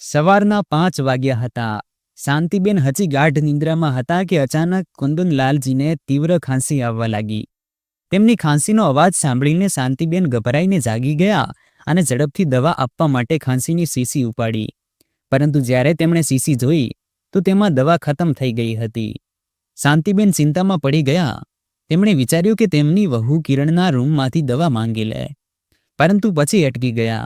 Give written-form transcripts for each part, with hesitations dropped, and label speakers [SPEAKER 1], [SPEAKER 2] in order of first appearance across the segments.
[SPEAKER 1] સવારના 5 વાગ્યા હતા. શાંતિબેન હજી ગાઢ નિંદ્રામાં હતા કે અચાનક કુંદનલાલજીને તીવ્ર ખાંસી આવવા લાગી. તેમની ખાંસીનો અવાજ સાંભળીને શાંતિબેન ગભરાઈને જાગી ગયા અને ઝડપથી દવા આપવા માટે ખાંસીની શીશી ઉપાડી. પરંતુ જ્યારે તેમણે શીશી જોઈ તો તેમાં દવા ખતમ થઈ ગઈ હતી. શાંતિબેન ચિંતામાં પડી ગયા. તેમણે વિચાર્યું કે તેમની વહુ કિરણના રૂમમાંથી દવા માંગી લે, પરંતુ પછી અટકી ગયા.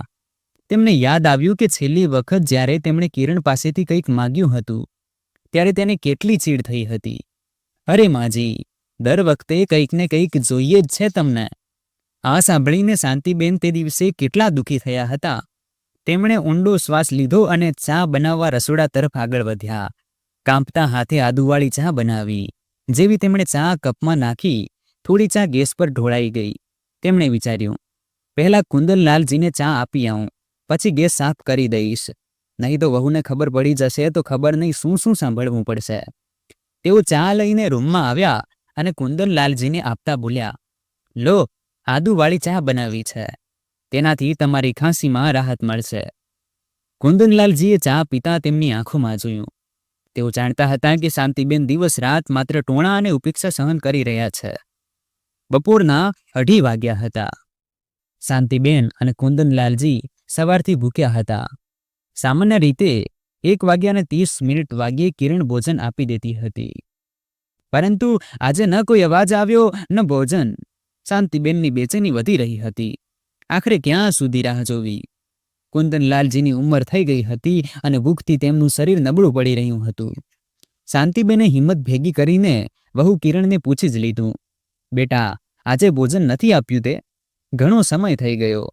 [SPEAKER 1] તેમને યાદ આવ્યું કે છેલ્લી વખત જ્યારે તેમણે કિરણ પાસેથી કંઈક માંગ્યું હતું ત્યારે તેને કેટલી ચીડ થઈ હતી. અરે માજી, દર વખતે કંઈક ને કંઈક જોઈએ જ છે તમને. આ સાંભળીને શાંતિબેન તે દિવસે કેટલા દુઃખી થયા હતા. તેમણે ઊંડો શ્વાસ લીધો અને ચા બનાવવા રસોડા તરફ આગળ વધ્યા. કાંપતા હાથે આદુવાળી ચા બનાવી. જેવી તેમણે ચા કપમાં નાખી, થોડી ચા ગેસ પર ઢોળાઈ ગઈ. તેમણે વિચાર્યું, પહેલા કુંદનલાલજીને ચા આપી આવું, પછી ગેસ સાફ કરી દઈશ. નહીં તો વહુને ખબર પડી જશે તો ખબર નહીં શું શું સાંભળવું પડશે. તેઓ ચા લઈને રૂમમાં આવ્યા અને કુંદનલાલજીને આપતા બોલ્યા, લો, આદુવાળી ચા બનાવી છે, તેનાથી તમારી ખાંસીમાં રાહત મળશે. કુંદનલાલજીએ ચા પીતા તેમની આંખોમાં જોયું. તેઓ જાણતા હતા કે શાંતિબેન દિવસ રાત માત્ર ટોણા અને ઉપેક્ષા સહન કરી રહ્યા છે. બપોરના 2:30 વાગ્યા હતા. શાંતિબેન અને કુંદનલાલજી સવારથી ભૂખ્યા હતા. સામાન્ય રીતે 1:30 વાગ્યે કિરણ ભોજન આપી દેતી હતી, પરંતુ આજે ન કોઈ અવાજ આવ્યો ન ભોજન. શાંતિબેનની બેચેની વધી રહી હતી. આખરે ક્યાં સુધી રાહ જોવી? કુંદનલાલજીની ઉંમર થઈ ગઈ હતી અને ભૂખથી તેમનું શરીર નબળું પડી રહ્યું હતું. શાંતિબેને હિંમત ભેગી કરીને વહુ કિરણને પૂછી જ લીધું, બેટા, આજે ભોજન નથી આપ્યું તે? ઘણો સમય થઈ ગયો.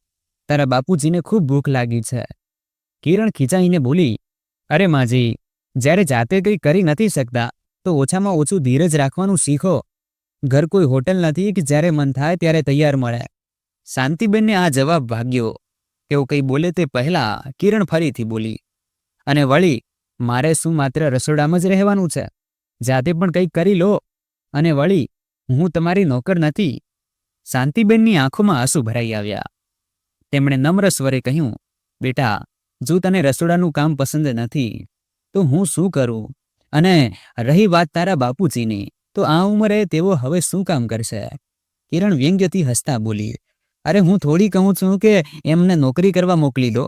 [SPEAKER 1] તારા બાપુજીને ખૂબ ભૂખ લાગી છે. કિરણ ખીચાઈને બોલી, અરે માજી, જ્યારે જાતે કંઈ કરી નથી શકતા તો ઓછામાં ઓછું ધીરજ રાખવાનું શીખો. ઘર કોઈ હોટલ નથી કે જ્યારે મન થાય ત્યારે તૈયાર મળે. શાંતિબેનને આ જવાબ ભાગ્યો. તેઓ કંઈ બોલે તે પહેલા કિરણ ફરીથી બોલી, અને વળી, મારે શું માત્ર રસોડામાં જ રહેવાનું છે? જાતે પણ કંઈક કરી લો. અને વળી, હું તમારી નોકર નથી. શાંતિબેનની આંખોમાં આંસુ ભરાઈ આવ્યા. તેમણે નમ્ર સ્વરે કહ્યું, બેટા, જો તને રસોડાનું કામ પસંદ નથી તો હું શું કરું? અને રહી વાત તારા બાપુજીની, તો આ ઉંમરે તેઓ હવે શું કામ કરશે? કિરણ વ્યંગ્યથી હસતા બોલી, અરે હું થોડી કહું છું કે એમને નોકરી કરવા મોકલી દો.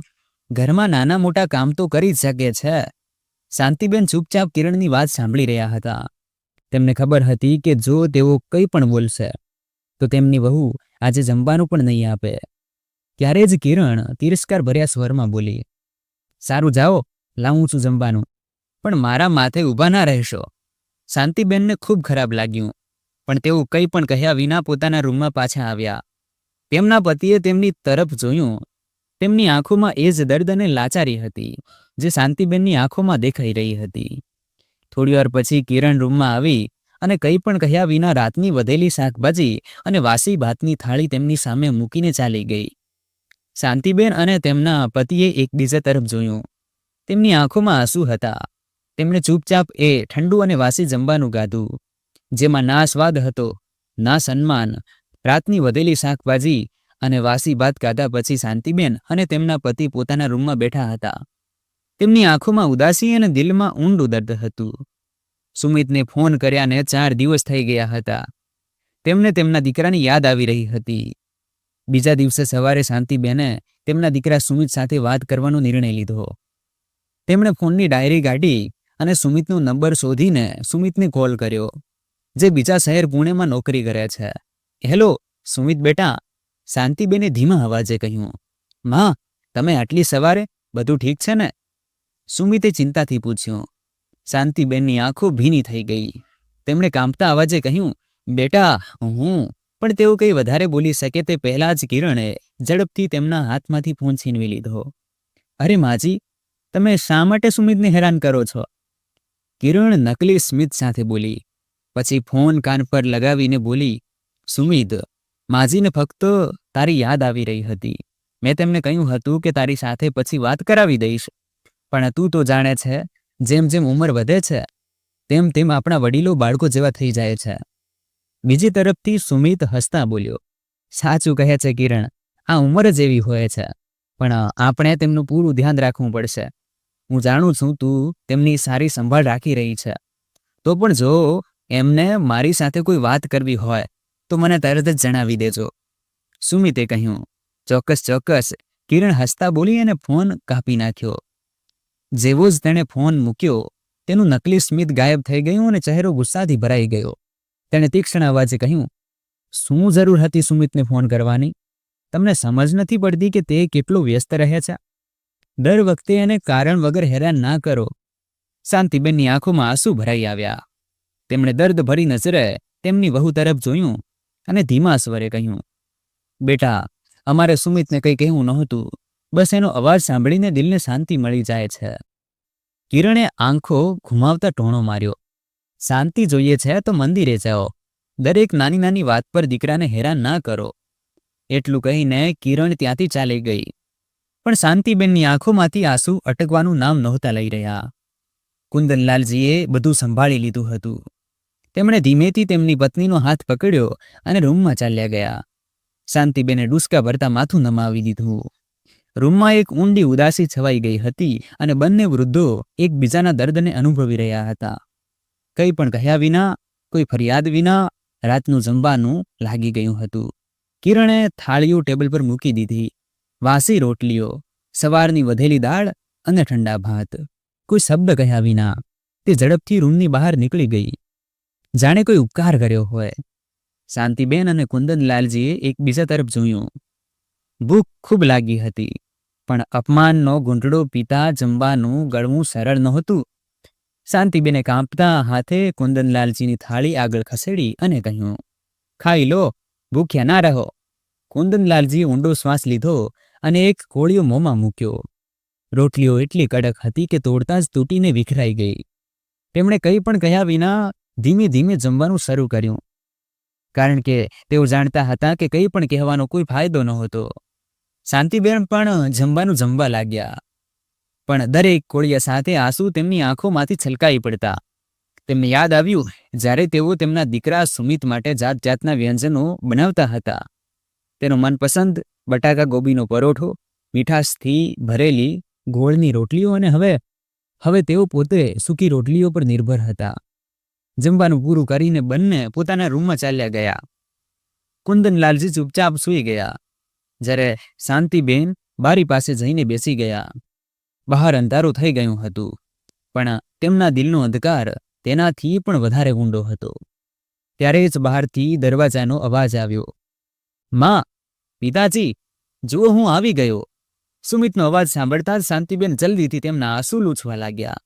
[SPEAKER 1] ઘરમાં નાના મોટા કામ તો કરી જ શકે છે. શાંતિબેન ચૂપચાપ કિરણની વાત સાંભળી રહ્યા હતા. તેમને ખબર હતી કે જો તેઓ કંઈ પણ બોલશે તો તેમની વહુ આજે જમવાનું પણ નહીં આપે. ત્યારે જ કિરણ તિરસ્કાર ભર્યા સ્વરમાં બોલી, સારું, જાઓ, લાવું છું જમવાનું, પણ મારા માથે ઊભા ના રહેશો. શાંતિબેનને ખૂબ ખરાબ લાગ્યું, પણ તેઓ કંઈ પણ કહ્યા વિના પોતાના રૂમમાં પાછા આવ્યા. તેમના પતિએ તેમની તરફ જોયું. તેમની આંખોમાં એ જ દર્દ અને લાચારી હતી જે શાંતિબેનની આંખોમાં દેખાઈ રહી હતી. થોડીવાર પછી કિરણ રૂમમાં આવી અને કંઈ પણ કહ્યા વિના રાતની વધેલી શાકભાજી અને વાસી ભાતની થાળી તેમની સામે મૂકીને ચાલી ગઈ. શાંતિબેન અને તેમના પતિએ એકબીજા તરફ જોયું. તેમની આંખોમાં આંસુ હતા. તેમણે ચૂપચાપ એ ઠંડુ અને વાસી જમવાનું ગાધું, જેમાં ના સ્વાદ હતો, ના સન્માન. રાતની વધેલી શાકભાજી અને વાસી ભાત ગાધા પછી શાંતિબેન અને તેમના પતિ પોતાના રૂમમાં બેઠા હતા. તેમની આંખોમાં ઉદાસી અને દિલમાં ઊંડું દર્દ હતું. સુમિતને ફોન કર્યાને 4 દિવસ થઈ ગયા હતા. તેમને તેમના દીકરાની યાદ આવી રહી હતી. બીજા દિવસે સવારે શાંતિબેને તેમના દીકરા સુમિત સાથે વાત કરવાનો નિર્ણય લીધો. તેમણે ફોનની ડાયરી કાઢી અને સુમિતનો નંબર શોધીને સુમિતને કોલ કર્યો, જે બીજા શહેર પુણેમાં નોકરી કરે છે. હેલો સુમિત બેટા, શાંતિબેને ધીમા અવાજે કહ્યું. માં, તમે આટલી સવારે? બધું ઠીક છે ને? સુમિતે ચિંતાથી પૂછ્યું. શાંતિબેનની આંખો ભીની થઈ ગઈ. તેમણે કાંપતા અવાજે કહ્યું, બેટા, હું. પણ તેઓ કંઈ વધારે બોલી શકે તે પહેલા જ કિરણે ઝડપથી તેમના હાથમાંથી ફોન છીનવી લીધો. અરે માજી, તમે શા માટે સુમિતને હેરાન કરો છો? કિરણ નકલી સ્મિત સાથે બોલી. પછી ફોન કાન પર લગાવીને બોલી, સુમિત, માજીને ફક્ત તારી યાદ આવી રહી હતી. મેં તેમને કહ્યું હતું કે તારી સાથે પછી વાત કરાવી દઈશ, પણ તું તો જાણે છે, જેમ જેમ ઉંમર વધે છે તેમ તેમ આપણા વડીલો બાળકો જેવા થઈ જાય છે. બીજી તરફથી સુમિત હસતા બોલ્યો, સાચું કહે છે કિરણ, આ ઉંમર જ એવી હોય છે, પણ આપણે તેમનું પૂરું ધ્યાન રાખવું પડશે. હું જાણું છું તું તેમની સારી સંભાળ રાખી રહી છે, તો પણ જો એમને મારી સાથે કોઈ વાત કરવી હોય તો મને તરત જ જણાવી દેજો. સુમિતે કહ્યું. ચોક્કસ ચોક્કસ, કિરણ હસતા બોલી અને ફોન કાપી નાખ્યો. જેવો જ તેણે ફોન મૂક્યો તેનું નકલી સ્મિત ગાયબ થઈ ગયું અને ચહેરો ગુસ્સાથી ભરાઈ ગયો. તેણે તીક્ષ્ણ અવાજે કહ્યું, શું જરૂર હતી સુમિતને ફોન કરવાની? તમને સમજ નથી પડતી કે તે કેટલો વ્યસ્ત રહે છે? દર વખતે એને કારણ વગર હેરાન ના કરો. શાંતિબેનની આંખોમાં આંસુ ભરાઈ આવ્યા. તેમણે દર્દ ભરી નજરે તેમની વહુ તરફ જોયું અને ધીમા સ્વરે કહ્યું, બેટા, અમારે સુમિતને કંઈ કહેવું નહોતું, બસ એનો અવાજ સાંભળીને દિલને શાંતિ મળી જાય છે. કિરણે આંખો ઘુમાવતા ટોણો માર્યો. શાંતિ જોઈએ છે તો મંદિરે જાઓ. દરેક નાની નાની વાત પર દીકરાને હેરાન ના કરો. એટલું કહીને કિરણ ત્યાંથી ચાલી ગઈ. પણ શાંતિબેનની આંખોમાંથી આંસુ અટકવાનું નામ નહોતા લઈ રહ્યા. કુંદનલાલજીએ બધું સંભાળી લીધું હતું. તેમણે ધીમેથી તેમની પત્નીનો હાથ પકડ્યો અને રૂમમાં ચાલ્યા ગયા. શાંતિબેને ડૂસકા ભરતા માથું નમાવી દીધું. રૂમમાં એક ઊંડી ઉદાસી છવાઈ ગઈ હતી અને બંને વૃદ્ધો એકબીજાના દર્દને અનુભવી રહ્યા હતા. કંઈ પણ કહ્યા વિના, કોઈ ફરિયાદ વિના રાતનું જમવાનું લાગી ગયું હતું. કિરણે થાળીઓ ટેબલ પર મૂકી દીધી. વાસી રોટલીઓ, સવારની વધેલી દાળ અને ઠંડા ભાત. કોઈ શબ્દ કહ્યા વિના તે ઝડપથી રૂમની બહાર નીકળી ગઈ, જાણે કોઈ ઉપકાર કર્યો હોય. શાંતિબેન અને કુંદનલાલજીએ એકબીજા તરફ જોયું. ભૂખ ખૂબ લાગી હતી, પણ અપમાનનો ઘૂંટડો પીતા જમવાનું ગળવું સરળ નહોતું. શાંતિબેને કાંપતા હાથે કુંદનલાલજીની થાળી આગળ ખસેડી અને કહ્યું, ખાઈ લો, ભૂખ્યા ના રહો. કુંદનલાલજીએ ઊંડો શ્વાસ લીધો અને એક કોળિયો મોંમાં મૂક્યો. રોટલીઓ એટલી કડક હતી કે તોડતા જ તૂટીને વિખરાઈ ગઈ. તેમણે કંઈ પણ કહ્યા વિના ધીમે ધીમે જમવાનું શરૂ કર્યું, કારણ કે તેઓ જાણતા હતા કે કંઈ પણ કહેવાનો કોઈ ફાયદો નહોતો. શાંતિબેન પણ જમવાનું જમવા લાગ્યા, પણ દરેક કોળિયા સાથે આંસુ તેમની આંખોમાંથી છલકાઈ પડતા. તેમને યાદ આવ્યું જ્યારે તેઓ તેમના દીકરા સુમિત માટે જાત જાતના વ્યંજનો બનાવતા હતા. તેનો મનપસંદ બટાકા ગોબીનો પરોઠો, મીઠાશથી ભરેલી ગોળની રોટલીઓ, અને હવે તેઓ પોતે સૂકી રોટલીઓ પર નિર્ભર હતા. જમવાનું પૂરું કરીને બંને પોતાના રૂમમાં ચાલ્યા ગયા. કુંદનલાલજી ચૂપચાપ સૂઈ ગયા, જ્યારે શાંતિબેન બારી પાસે જઈને બેસી ગયા. બહાર અંધારું થઈ ગયું હતું, પણ તેમના દિલનો અંધકાર તેનાથી પણ વધારે ઊંડો હતો. ત્યારે જ બહારથી દરવાજાનો અવાજ આવ્યો. માં, પિતાજી, જુઓ, હું આવી ગયો. સુમિતનો અવાજ સાંભળતા જ શાંતિબેન જલ્દીથી તેમના આંસુ લૂછવા લાગ્યા.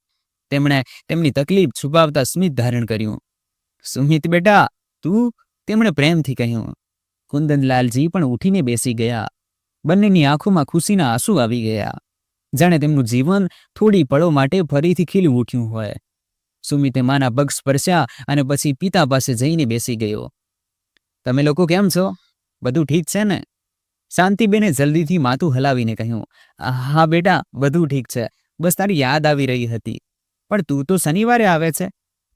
[SPEAKER 1] તેમણે તેમની તકલીફ છુપાવતા સ્મિત ધારણ કર્યું. સુમિત બેટા, તું? તેમણે પ્રેમથી કહ્યું. કુંદનલાલજી પણ ઉઠીને બેસી ગયા. બંનેની આંખોમાં ખુશીના આંસુ આવી ગયા, જાણે તેમનું જીવન થોડી પળો માટે ફરીથી ખીલી ઉઠ્યું હોય. સુમિતે માના પગ સ્પર્શ્યા અને પછી પિતા પાસે જઈને બેસી ગયો. તમે લોકો કેમ છો? બધું ઠીક છે ને? શાંતિબેને જલ્દીથી માથું હલાવીને કહ્યું, હા બેટા, બધું ઠીક છે. બસ તારી યાદ આવી રહી હતી. પણ તું તો શનિવારે આવે છે,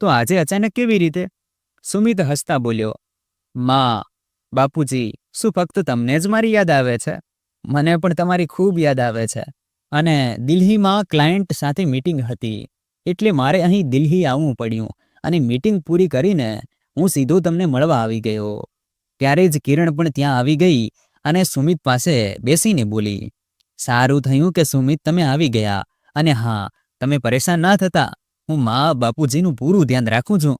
[SPEAKER 1] તો આજે અચાનક કેવી રીતે? સુમિત હસતા બોલ્યો, માં, બાપુજી, શું ફક્ત તમને જ મારી યાદ આવે છે? મને પણ તમારી ખૂબ યાદ આવે છે. અને દિલ્હીમાં ક્લાયન્ટ સાથે મીટિંગ હતી, એટલે મારે અહીં દિલ્હી આવવું પડ્યું, અને મીટિંગ પૂરી કરીને હું સીધો તમને મળવા આવી ગયો. ત્યારે જ કિરણ પણ ત્યાં આવી ગઈ અને સુમિત પાસે બેસીને બોલી, સારું થયું કે સુમિત તમે આવી ગયા. અને હા, તમે પરેશાન ના થતા, હું મા બાપુજીનું પૂરું ધ્યાન રાખું છું.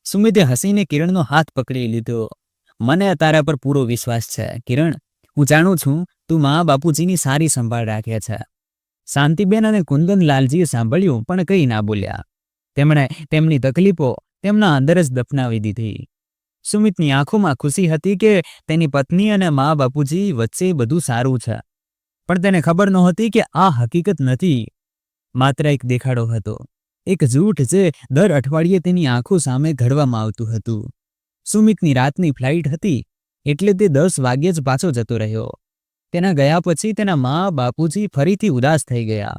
[SPEAKER 1] સુમિતે હસીને કિરણનો હાથ પકડી લીધો. મને તારા પર પૂરો વિશ્વાસ છે કિરણ. હું જાણું છું તું મા બાપુજીની સારી સંભાળ રાખે છે. શાંતિબેન અને કુંદનલાલજીએ સાંભળ્યું પણ કંઈ ના બોલ્યા. તેમણે તેમની તકલીફો તેમના અંદર જ દફનાવી દીધી. સુમિતની આંખોમાં ખુશી હતી કે તેની પત્ની અને મા બાપુજી વચ્ચે બધું સારું છે. પણ તેને ખબર નહોતી કે આ હકીકત નથી, માત્ર એક દેખાડો હતો, એક જૂઠ જે દર અઠવાડિયે તેની આંખો સામે ઘડવામાં આવતું હતું. સુમિતની રાતની ફ્લાઇટ હતી, એટલે તે 10 વાગ્યે જ પાછો જતો રહ્યો. તેના ગયા પછી તેના મા બાપુજી ફરીથી ઉદાસ થઈ ગયા.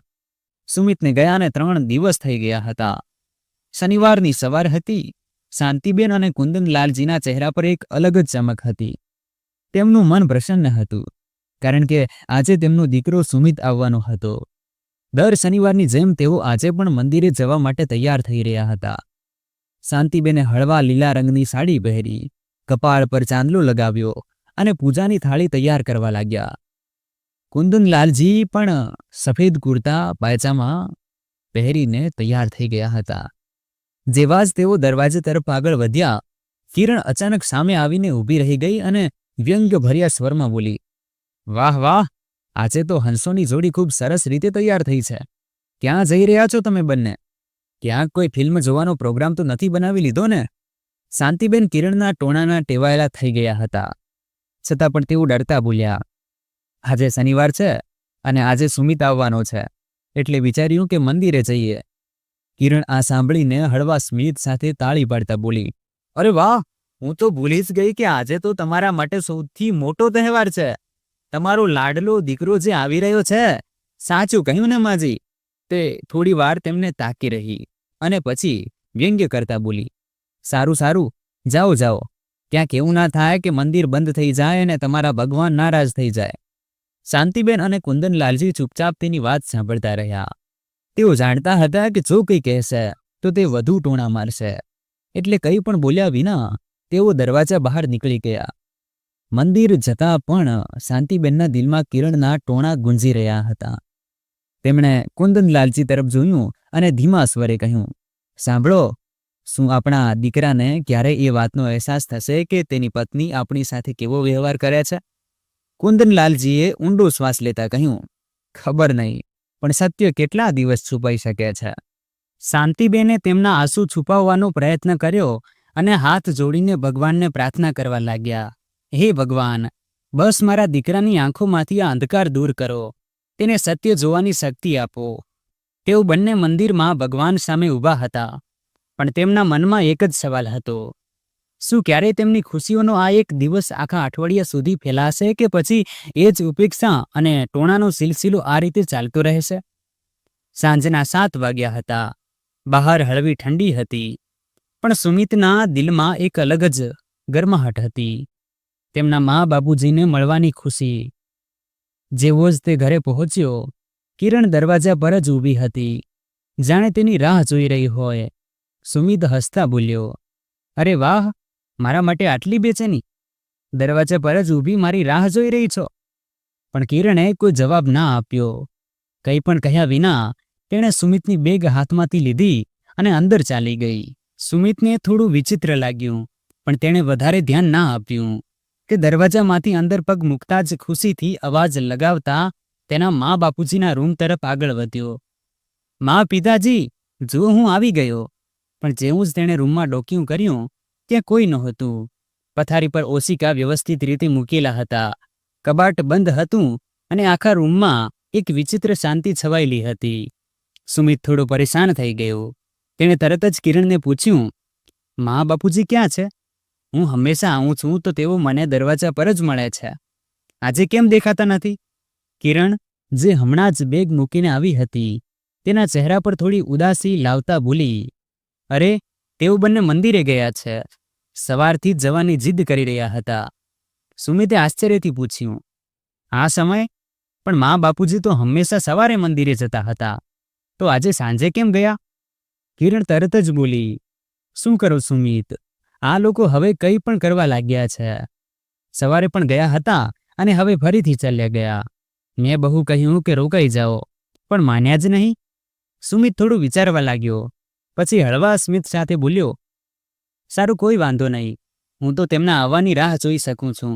[SPEAKER 1] સુમિતને ગયાને 3 દિવસ થઈ ગયા હતા. શનિવારની સવાર હતી. શાંતિબેન અને કુંદનલાલજીના ચહેરા પર એક અલગ જ ચમક હતી. તેમનું મન પ્રસન્ન હતું, કારણ કે આજે તેમનો દીકરો સુમિત આવવાનો હતો. દર શનિવારની જેમ તેઓ આજે પણ મંદિરે જવા માટે તૈયાર થઈ રહ્યા હતા. શાંતિબેને હળવા લીલા રંગની સાડી પહેરી, કપાળ પર ચાંદલો લગાવ્યો અને પૂજાની થાળી તૈયાર કરવા લાગ્યા. કુંદનલાલજી પણ સફેદ કુર્તા પાયજામા પહેરીને તૈયાર થઈ ગયા હતા. જેવા જ તેઓ દરવાજે તરફ આગળ વધ્યા, કિરણ અચાનક સામે આવીને ઊભી રહી ગઈ અને વ્યંગ્યભર્યા સ્વરમાં બોલી, વાહ વાહ, આજે તો હંસોની જોડી ખૂબ સરસ રીતે તૈયાર થઈ છે. ક્યાં જઈ રહ્યા છો તમે બંને? ક્યાંક કોઈ ફિલ્મ જોવાનો પ્રોગ્રામ તો નથી બનાવી લીધો ને? શાંતિબેન કિરણના ટોણાના ટેવાયેલા થઈ ગયા હતા, છતાં પણ તેઓ ડરતા બોલ્યા, આજે શનિવાર છે અને આજે સુમિત આવવાનો છે, એટલે વિચાર્યું કે મંદિરે જઈએ. કિરણ આ સાંભળીને હળવા સ્મિત સાથે તાળી પાડતા બોલી, અરે વાહ, હું તો ભૂલી જ ગઈ કે આજે તો તમારા માટે સૌથી મોટો તહેવાર છે. તમારો લાડલો દીકરો જે આવી રહ્યો છે. સાચું કહ્યું ને માજી? તે થોડી વાર તેમને તાકી રહી અને પછી વ્યંગ્ય કરતા બોલી, સારું સારું, જાઓ જાઓ, ક્યાંક એવું ના થાય કે મંદિર બંધ થઈ જાય અને તમારા ભગવાન નારાજ થઈ જાય. શાંતિબેન અને કુંદનલાલજી ચૂપચાપ તેની વાત સાંભળતા રહ્યા. તેઓ જાણતા હતા કે જો કંઈ કહેશે તો તે વધુ ટોણા મારશે, એટલે કંઈ પણ બોલ્યા વિના તેઓ દરવાજા બહાર નીકળી ગયા. મંદિર જતાં પણ શાંતિબેનના દિલમાં કિરણના ટોણા ગુંજી રહ્યા હતા. તેમણે કુંદનલાલજી તરફ જોયું અને ધીમા સ્વરે કહ્યું, સાંભળો, શું આપણા દીકરાને ક્યારે એ વાતનો અહેસાસ થશે કે તેની પત્ની આપણી સાથે કેવો વ્યવહાર કરે છે? કુંદનલાલજીએ ઊંડો શ્વાસ લેતા કહ્યું, ખબર નહીં, પણ સત્ય કેટલા દિવસ છુપાઈ શકે છે? શાંતિબેને તેમના આંસુ છુપાવવાનો પ્રયત્ન કર્યો અને હાથ જોડીને ભગવાનને પ્રાર્થના કરવા લાગ્યા, હે ભગવાન, બસ મારા દીકરાની આંખોમાંથી આ અંધકાર દૂર કરો, તેને સત્ય જોવાની શક્તિ આપો. તેઓ બંને મંદિરમાં ભગવાન સામે ઊભા હતા, પણ તેમના મનમાં એક જ સવાલ હતો, શું ક્યારેય તેમની ખુશીઓનો આ એક દિવસ આખા અઠવાડિયા સુધી ફેલાશે કે પછી એ જ ઉપેક્ષા અને ટોણાનો સિલસિલો આ રીતે ચાલતો રહેશે? સાંજના 7 વાગ્યા હતા. બહાર હળવી ઠંડી હતી, પણ સુમિતના દિલમાં એક અલગ જ ગરમાહટ હતી. તેમના મા બાપુજીને મળવાની ખુશી. જેવો જ તે ઘરે પહોંચ્યો, કિરણ દરવાજા પર જ ઊભી હતી, જાણે તેની રાહ જોઈ રહી હોય. સુમિત હસતા બોલ્યો, અરે વાહ, મારા માટે આટલી બેચેની? દરવાજા પર જ ઊભી મારી રાહ જોઈ રહી છો? પણ કિરણે કોઈ જવાબ ના આપ્યો. કંઈ પણ કહ્યા વિના તેણે સુમિતની બેગ હાથમાંથી લીધી અને અંદર ચાલી ગઈ. સુમિતને થોડું વિચિત્ર લાગ્યું, પણ તેણે વધારે ધ્યાન ના આપ્યું. તે દરવાજામાંથી અંદર પગ મૂકતા જ ખુશીથી અવાજ લગાવતા તેના મા બાપુજીના રૂમ તરફ આગળ વધ્યો. મા, પિતાજી, જુઓ, હું આવી ગયો. પણ જેવું જ તેણે રૂમમાં ડોકિયું કર્યું, ત્યાં કોઈ નહોતું. પથારી પર ઓશિકા વ્યવસ્થિત રીતે મૂકેલા હતા, કબાટ બંધ હતું અને આખા રૂમમાં એક વિચિત્ર શાંતિ છવાયેલી હતી. સુમિત થોડો પરેશાન થઈ ગયો. તેણે તરત જ કિરણને પૂછ્યું, મા બાપુજી ક્યાં છે? હું હંમેશા આવું છું તો તેઓ મને દરવાજા પર જ મળે છે, આજે કેમ દેખાતા નથી? કિરણ, જે હમણાં જ બેગ મૂકીને આવી હતી, તેના ચહેરા પર થોડી ઉદાસી લાવતા બોલી, અરે, તેઓ બંને મંદિરે ગયા છે. સવારથી જ જવાની જીદ કરી રહ્યા હતા. સુમિતે આશ્ચર્યથી પૂછ્યું, આ સમય? પણ મા બાપુજી તો હંમેશા સવારે મંદિરે જતા હતા, તો આજે સાંજે કેમ ગયા? કિરણ તરત જ બોલી, શું કરો સુમિત, આ લોકો હવે કંઈ પણ કરવા લાગ્યા છે. સવારે પણ ગયા હતા અને હવે ફરીથી ચાલ્યા ગયા. મેં બહુ કહ્યું કે રોકાઈ જાઓ, પણ માન્યા જ નહીં. સુમિત થોડું વિચારવા લાગ્યો, પછી હળવા સ્મિત સાથે બોલ્યો, સારું, કોઈ વાંધો નહીં, હું તો તેમના આવવાની રાહ જોઈ શકું છું.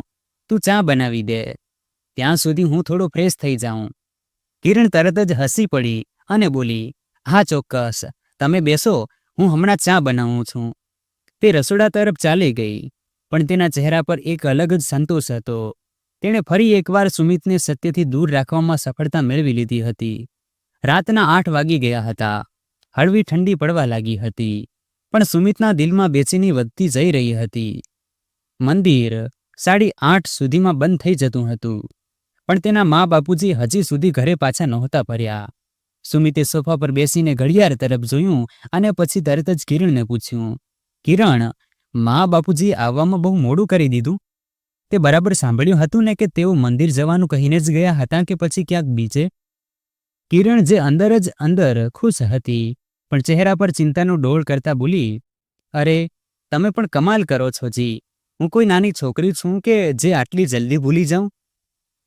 [SPEAKER 1] તું ચા બનાવી દે, ત્યાં સુધી હું થોડો ફ્રેશ થઈ જાઉં. કિરણ તરત જ હસી પડી અને બોલી, હા ચોક્કસ, તમે બેસો, હું હમણાં ચા બનાવું છું. તે રસોડા તરફ ચાલી ગઈ, પણ તેના ચહેરા પર એક અલગ જ સંતોષ હતો. તેણે ફરી એકવાર સુમિતને સત્યથી દૂર રાખવામાં સફળતા મેળવી લીધી હતી. રાતના 8 વાગી ગયા હતા. હળવી ઠંડી પડવા લાગી હતી, પણ સુમિતના દિલમાં બેચેની વધતી જઈ રહી હતી. મંદિર 8:30 સુધીમાં બંધ થઈ જતું હતું, પણ તેના મા બાપુજી હજી સુધી ઘરે પાછા નહોતા ફર્યા. સુમિતે સોફા પર બેસીને ઘડિયાળ તરફ જોયું અને પછી તરત જ કિરણને પૂછ્યું, કિરણ, મા બાપુજી આવવામાં બહુ મોડું કરી દીધું. તે બરાબર સાંભળ્યું હતું ને કે તેઓ મંદિર જવાનું કહીને જ ગયા હતા કે પછી ક્યાંક બીજે? કિરણ જે અંદર જ અંદર ખુશ હતી પણ ચહેરા પર ચિંતાનો ડોળ કરતા બોલી, અરે તમે પણ કમાલ કરો છો જી. હું કોઈ નાની છોકરી છું કે જે આટલી જલ્દી ભૂલી જાઉં?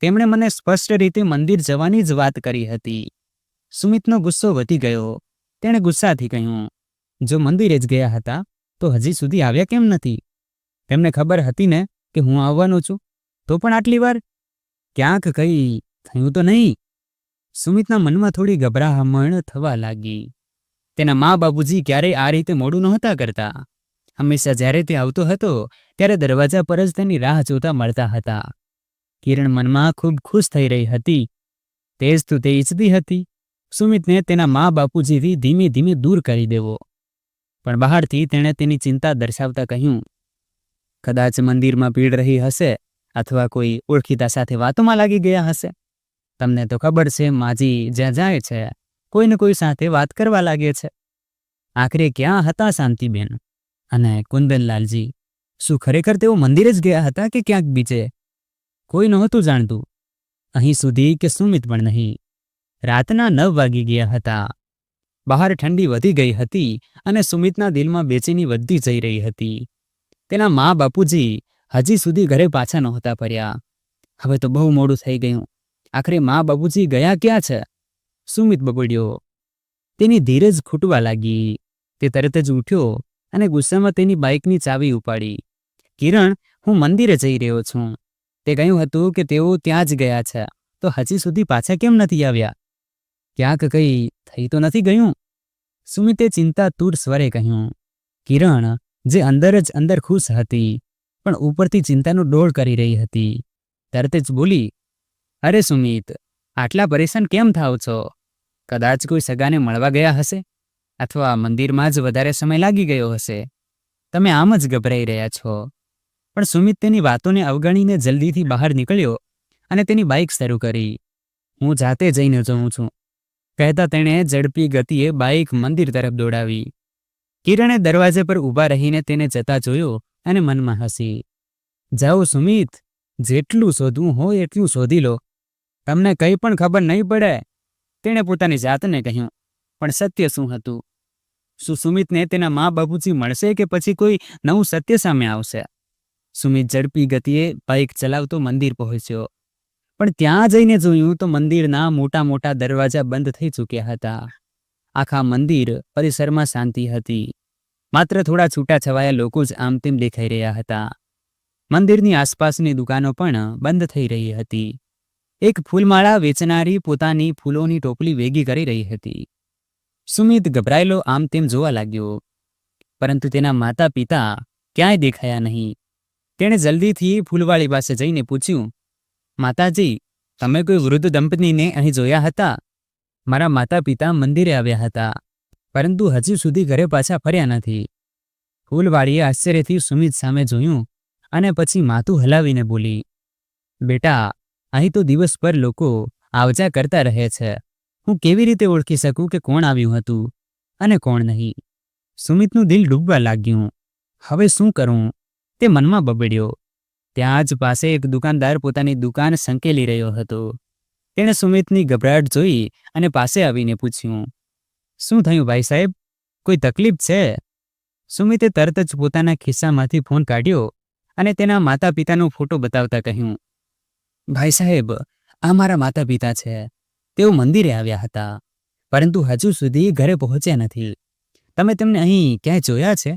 [SPEAKER 1] તેમણે મને સ્પષ્ટ રીતે મંદિર જવાની જ વાત કરી હતી. સુમિતનો ગુસ્સો વધી ગયો. તેણે ગુસ્સાથી કહ્યું, જો મંદિરે જ ગયા હતા તો હજી સુધી આવ્યા કેમ નથી? તેમને ખબર હતી ને કે હું આવવાનો છું, તો પણ આટલી વાર? ક્યાંક કંઈ થયું તો નહીં? સુમિતના મનમાં થોડી ગભરામણ થવા લાગી. તેના મા બાપુજી ક્યારેય આ રીતે મોડું નહોતા કરતા. હંમેશા જ્યારે તે આવતો હતો ત્યારે દરવાજા પર જ તેની રાહ જોતા મળતા હતા. કિરણ મનમાં ખૂબ ખુશ થઈ રહી હતી. તે જ તો તે ઈચ્છતી હતી, સુમિતને તેના મા બાપુજીથી ધીમે ધીમે દૂર કરી દેવો. પણ બહારથી તેણે તેની ચિંતા દર્શાવતા કહ્યું, કદાચ મંદિરમાં ભીડ રહી હશે અથવા કોઈ ઓળખીતા સાથે વાતોમાં લાગી ગયા હશે. તમને તો ખબર છે, માજી જ્યાં જાય છે કોઈને કોઈ સાથે વાત કરવા લાગે છે. આખરે ક્યાં હતા શાંતિબેન અને કુંદનલાલજી? શું ખરેખર તેઓ મંદિરે જ ગયા હતા કે ક્યાંક બીજે? કોઈ નહોતું જાણતું, અહીં સુધી કે સુમિત પણ નહીં. રાતના 9 વાગી ગયા હતા. બહાર ઠંડી વધી ગઈ હતી અને સુમિતના દિલમાં બેચેની વધતી જઈ રહી હતી. તેના મા બાપુજી હજી સુધી ઘરે પાછા નહોતા ફર્યા. હવે તો બહુ મોડું થઈ ગયું. આખરે મા બાપુજી ગયા ક્યાં છે? સુમિત બબડ્યો. તેની ધીરજ ખૂટવા લાગી. તે તરત જ ઉઠ્યો અને ગુસ્સામાં તેની બાઇકની ચાવી ઉપાડી. કિરણ, હું મંદિરે જઈ રહ્યો છું. તે કહ્યું હતું કે તેઓ ત્યાં જ ગયા છે, તો હજી સુધી પાછા કેમ નથી આવ્યા? ક્યાંક કંઈ થઈ તો નથી ગયું? સુમિતે ચિંતાતુર સ્વરે કહ્યું. કિરણ, જે અંદર જ અંદર ખુશ હતી પણ ઉપરથી ચિંતાનો ડોળ કરી રહી હતી, તરત જ બોલી, અરે સુમિત, આટલા પરેશાન કેમ થાવ છો? કદાચ કોઈ સગાને મળવા ગયા હશે અથવા મંદિરમાં જ વધારે સમય લાગી ગયો હશે. તમે આમ જ ગભરાઈ રહ્યા છો. પણ સુમિત તેની વાતોને અવગણીને જલ્દીથી બહાર નીકળ્યો અને તેની બાઇક શરૂ કરી. હું જાતે જઈને જોઉં છું, કહેતા તેણે ઝડપી ગતિએ બાઇક મંદિર તરફ દોડાવી. કિરણે દરવાજે પર ઊભા રહીને તેને જતા જોયો અને મનમાં હસી. જાઓ સુમિત, જેટલું શોધવું હોય એટલું શોધી લો, તમને કંઈ પણ ખબર નહીં પડે, તેણે પોતાની જાતને કહ્યું. પણ સત્ય શું હતું? શું સુમિતને તેના મા બાપુજી મળશે કે પછી કોઈ નવું સત્ય સામે આવશે? સુમિત ઝડપી ગતિએ બાઇક ચલાવતો મંદિર પહોંચ્યો. પણ ત્યાં જઈને જોયું તો મંદિરના મોટા મોટા દરવાજા બંધ થઈ ચૂક્યા હતા. આખા મંદિર પરિસરમાં શાંતિ હતી. માત્ર થોડા છૂટાછવાયા લોકો જ આમ તેમ દેખાઈ રહ્યા હતા. મંદિરની આસપાસની દુકાનો પણ બંધ થઈ રહી હતી. એક ફૂલમાળા વેચનારી પોતાની ફૂલોની ટોપલી વેગી કરી રહી હતી. સુમિત ગભરાયેલો આમ તેમ જોવા લાગ્યો, પરંતુ તેના માતા પિતા ક્યાંય દેખાયા નહીં. તેણે જલ્દીથી ફૂલવાળી પાસે જઈને પૂછ્યું, માતાજી, તમે કોઈ વૃદ્ધ દંપતીને અહીં જોયા હતા? મારા માતા પિતા મંદિરે આવ્યા હતા, પરંતુ હજુ સુધી ઘરે પાછા ફર્યા નથી. ફૂલવાળીએ આશ્ચર્યથી સુમિત સામે જોયું અને પછી માથું હલાવીને બોલી, બેટા, અહીં તો દિવસભર લોકો આવજા કરતા રહે છે. હું કેવી રીતે ઓળખી શકું કે કોણ આવ્યું હતું અને કોણ નહીં? સુમિતનું દિલ ડૂબવા લાગ્યું. હવે શું કરું? તે મનમાં બબડ્યો. ત્યાં જ પાસે એક દુકાનદાર પોતાની દુકાન સંકેલી રહ્યો હતો. તેણે સુમિતની ગભરાટ જોઈ અને પાસે આવીને પૂછ્યું, શું થયું ભાઈ સાહેબ, કોઈ તકલીફ છે? સુમિતે તરત જ પોતાના ખિસ્સામાંથી ફોન કાઢ્યો અને તેના માતા પિતાનો ફોટો બતાવતા કહ્યું, ભાઈ સાહેબ, આ મારા માતા પિતા છે. તેઓ મંદિરે આવ્યા હતા, પરંતુ હજુ સુધી ઘરે પહોંચ્યા નથી. તમે તેમને અહીં ક્યાંય જોયા છે?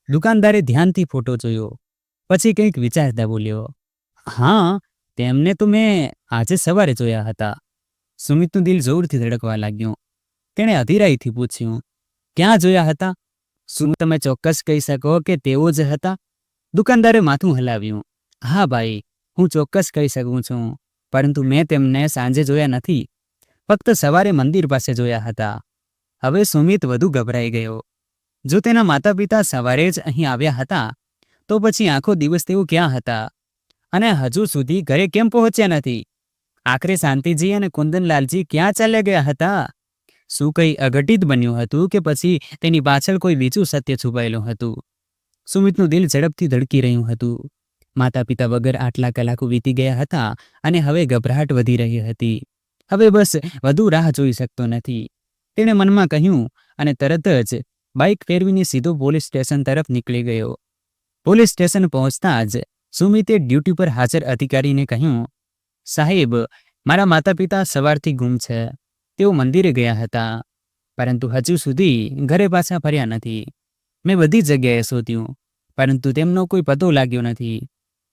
[SPEAKER 1] દુકાનદારે ધ્યાનથી ફોટો જોયો, પછી કંઈક વિચારતા બોલ્યો, હા, તેમને તો મેં આજે સવારે જોયા હતા. સુમિતનું દિલ જોરથી ધડકવા લાગ્યું. તેણે અધીરાઈથી પૂછ્યું, ક્યાં જોયા હતા? શું તમે ચોક્કસ કહી શકો કે તેઓ જ હતા? દુકાનદારે માથું હલાવ્યું. હા ભાઈ, હું ચોક્કસ કહી શકું છું, પરંતુ મેં તેમને સાંજે જોયા નથી, ફક્ત સવારે મંદિર પાસે જોયા હતા. હવે સુમિત વધુ ગભરાઈ ગયો. જો તેના માતા પિતા સવારે જ અહીં આવ્યા હતા, તો પછી આખો દિવસ તેઓ ક્યાં હતા અને હજુ સુધી ઘરે કેમ પહોંચ્યા નથી? આખરે શાંતિજી અને કુંદનલાલજી ક્યાં ચાલ્યા ગયા હતા? શું કંઈ અઘટિત બન્યું હતું કે પછી તેની પાછળ કોઈ બીજું સત્ય છુપાયેલું હતું? સુમિતનું દિલ ઝડપથી ધડકી રહ્યું હતું. માતા પિતા વગર આટલા કલાકો વીતી ગયા હતા અને હવે ગભરાટ વધી રહી હતી. હવે બસ વધુ રાહ જોઈ શકતો નથી, તેણે મનમાં કહ્યું અને તરત જ બાઇક ફેરવીને સીધો પોલીસ સ્ટેશન તરફ નીકળી ગયો. પોલીસ સ્ટેશન પહોંચતા જ સુમિતે ડ્યુટી પર હાજર અધિકારીને કહ્યું, સાહેબ, મારા માતા પિતા સવારથી ગુમ છે. તેઓ મંદિરે ગયા હતા, પરંતુ હજુ સુધી ઘરે પાછા ફર્યા નથી. મેં બધી જગ્યાએ શોધ્યું, પરંતુ તેમનો કોઈ પતો લાગ્યો નથી.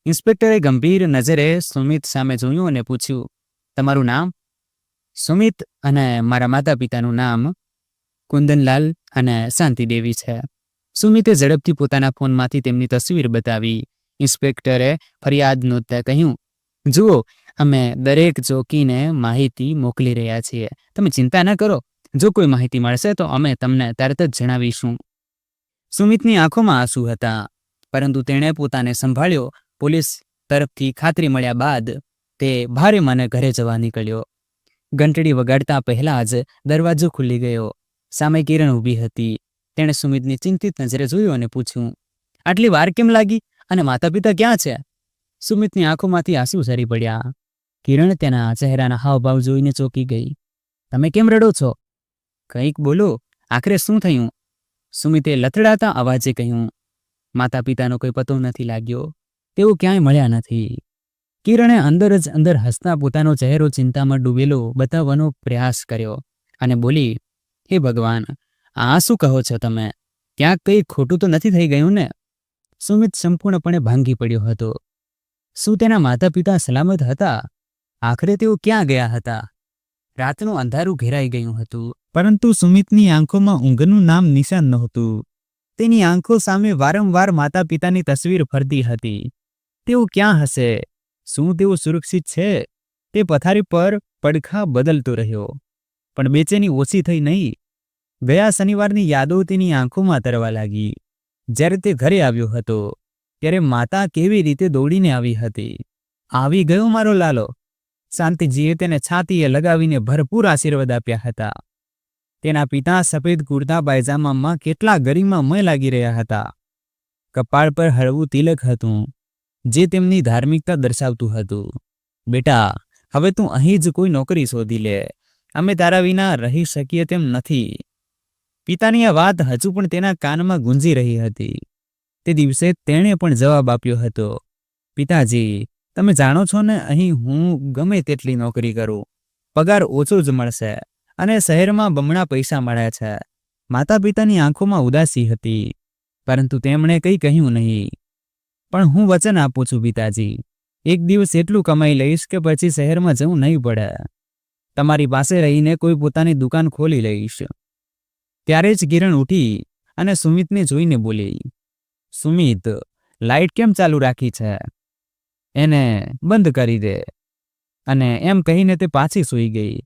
[SPEAKER 1] ઇન્સ્પેક્ટરે ગંભીર નજરે સુમિત સામે જોયું અને પૂછ્યું, તમારું નામ? સુમિત અને મારા માતા પિતાનું નામ કુંદનલાલ અને શાંતિદેવી છે. સુમિતે ઝડપથી પોતાના ફોનમાંથી તેમની તસવીર બતાવી. ઇન્સ્પેક્ટરે ફરિયાદ નોંધતા કહ્યું, જુઓ, અમે દરેક ચોકીને માહિતી મોકલી રહ્યા છીએ. તમે ચિંતા ન કરો, જો કોઈ માહિતી મળશે તો અમે તમને તરત જ જણાવીશું. સુમિતની આંખોમાં આંસુ હતા, પરંતુ તેણે પોતાને સંભાળ્યો. પોલીસ તરફથી ખાતરી મળ્યા બાદ તે ભારે મને ઘરે જવા નીકળ્યો. ઘંટડી વગાડતા પહેલા જ દરવાજો ખુલી ગયો. સામે કિરણ ઊભી હતી. તેણે સુમિતની ચિંતિત નજરે જોયું અને પૂછ્યું, આટલી વાર કેમ લાગી અને માતા પિતા ક્યાં છે? સુમિતની આંખોમાંથી આંસુ સરી પડ્યા. કિરણ તેના ચહેરાના હાવભાવ જોઈને ચોંકી ગઈ. તમે કેમ રડો છો? કંઈક બોલો, આખરે શું થયું? સુમિતે લથડાતા અવાજે કહ્યું, માતા પિતાનો કોઈ પતો નથી લાગ્યો. તેઓ ક્યાંય મળ્યા નથી. કિરણે અંદર જ અંદર હસતા પોતાનો ચહેરો ચિંતામાં ડૂબેલો બતાવવાનો પ્રયાસ કર્યો અને બોલી, હે ભગવાન, આ શું કહો છો તમે? ક્યાંક કંઈ ખોટું તો નથી થઈ ગયું ને? સુમિત સંપૂર્ણપણે ભાંગી પડ્યો હતો. શું તેના માતા પિતા સલામત હતા? આખરે તેઓ ક્યાં ગયા હતા? રાતનું અંધારું ઘેરાઈ ગયું હતું, પરંતુ સુમિતની આંખોમાં ઊંઘનું નામ નિશાન નહોતું. તેની આંખો સામે વારંવાર માતા પિતાની તસવીર ફરતી હતી. તેઓ ક્યાં હશે? શું તેઓ સુરક્ષિત છે? તે પથારી પર પડખા બદલતો રહ્યો, પણ બેચેની ઓછી થઈ નહીં. ગયા શનિવારની યાદો તેની આંખોમાં તરવા લાગી. જ્યારે તે ઘરે આવ્યો હતો ત્યારે માતા કેવી રીતે દોડીને આવી હતી. આવી ગયો મારો લાલો. શાંતિજીએ તેને છાતીએ લગાવીને ભરપૂર આશીર્વાદ આપ્યા હતા. તેના પિતા સફેદ કુર્તા પાયજામામાં કેટલા ગરિમામય લાગી રહ્યા હતા. કપાળ પર હળવું તિલક હતું, જે તેમની ધાર્મિકતા દર્શાવતું હતું. બેટા, હવે તું અહીં જ કોઈ નોકરી શોધી લે. અમે તારા વિના રહી શકીએ તેમ નથી. પિતાની આ વાત હજુ પણ તેના કાનમાં ગુંજી રહી હતી. તે દિવસે તેણે પણ જવાબ આપ્યો હતો, પિતાજી, તમે જાણો છો ને, અહીં હું ગમે તેટલી નોકરી કરું, પગાર ઓછો જ મળશે અને શહેરમાં બમણા પૈસા મળે છે. માતા પિતાની આંખોમાં ઉદાસી હતી, પરંતુ તેમણે કંઈ કહ્યું નહીં. પણ હું વચન આપું છું પિતાજી, એક દિવસ એટલું કમાઈ લઈશ કે પછી શહેરમાં જવું નહીં પડે. તમારી પાસે રહીને કોઈ પોતાની દુકાન ખોલી લઈશ. ત્યારે જ કિરણ ઉઠી અને સુમિતને જોઈને બોલી, સુમિત, લાઇટ કેમ ચાલુ રાખી છે? એને બંધ કરી દે. અને એમ કહીને તે પાછી સૂઈ ગઈ.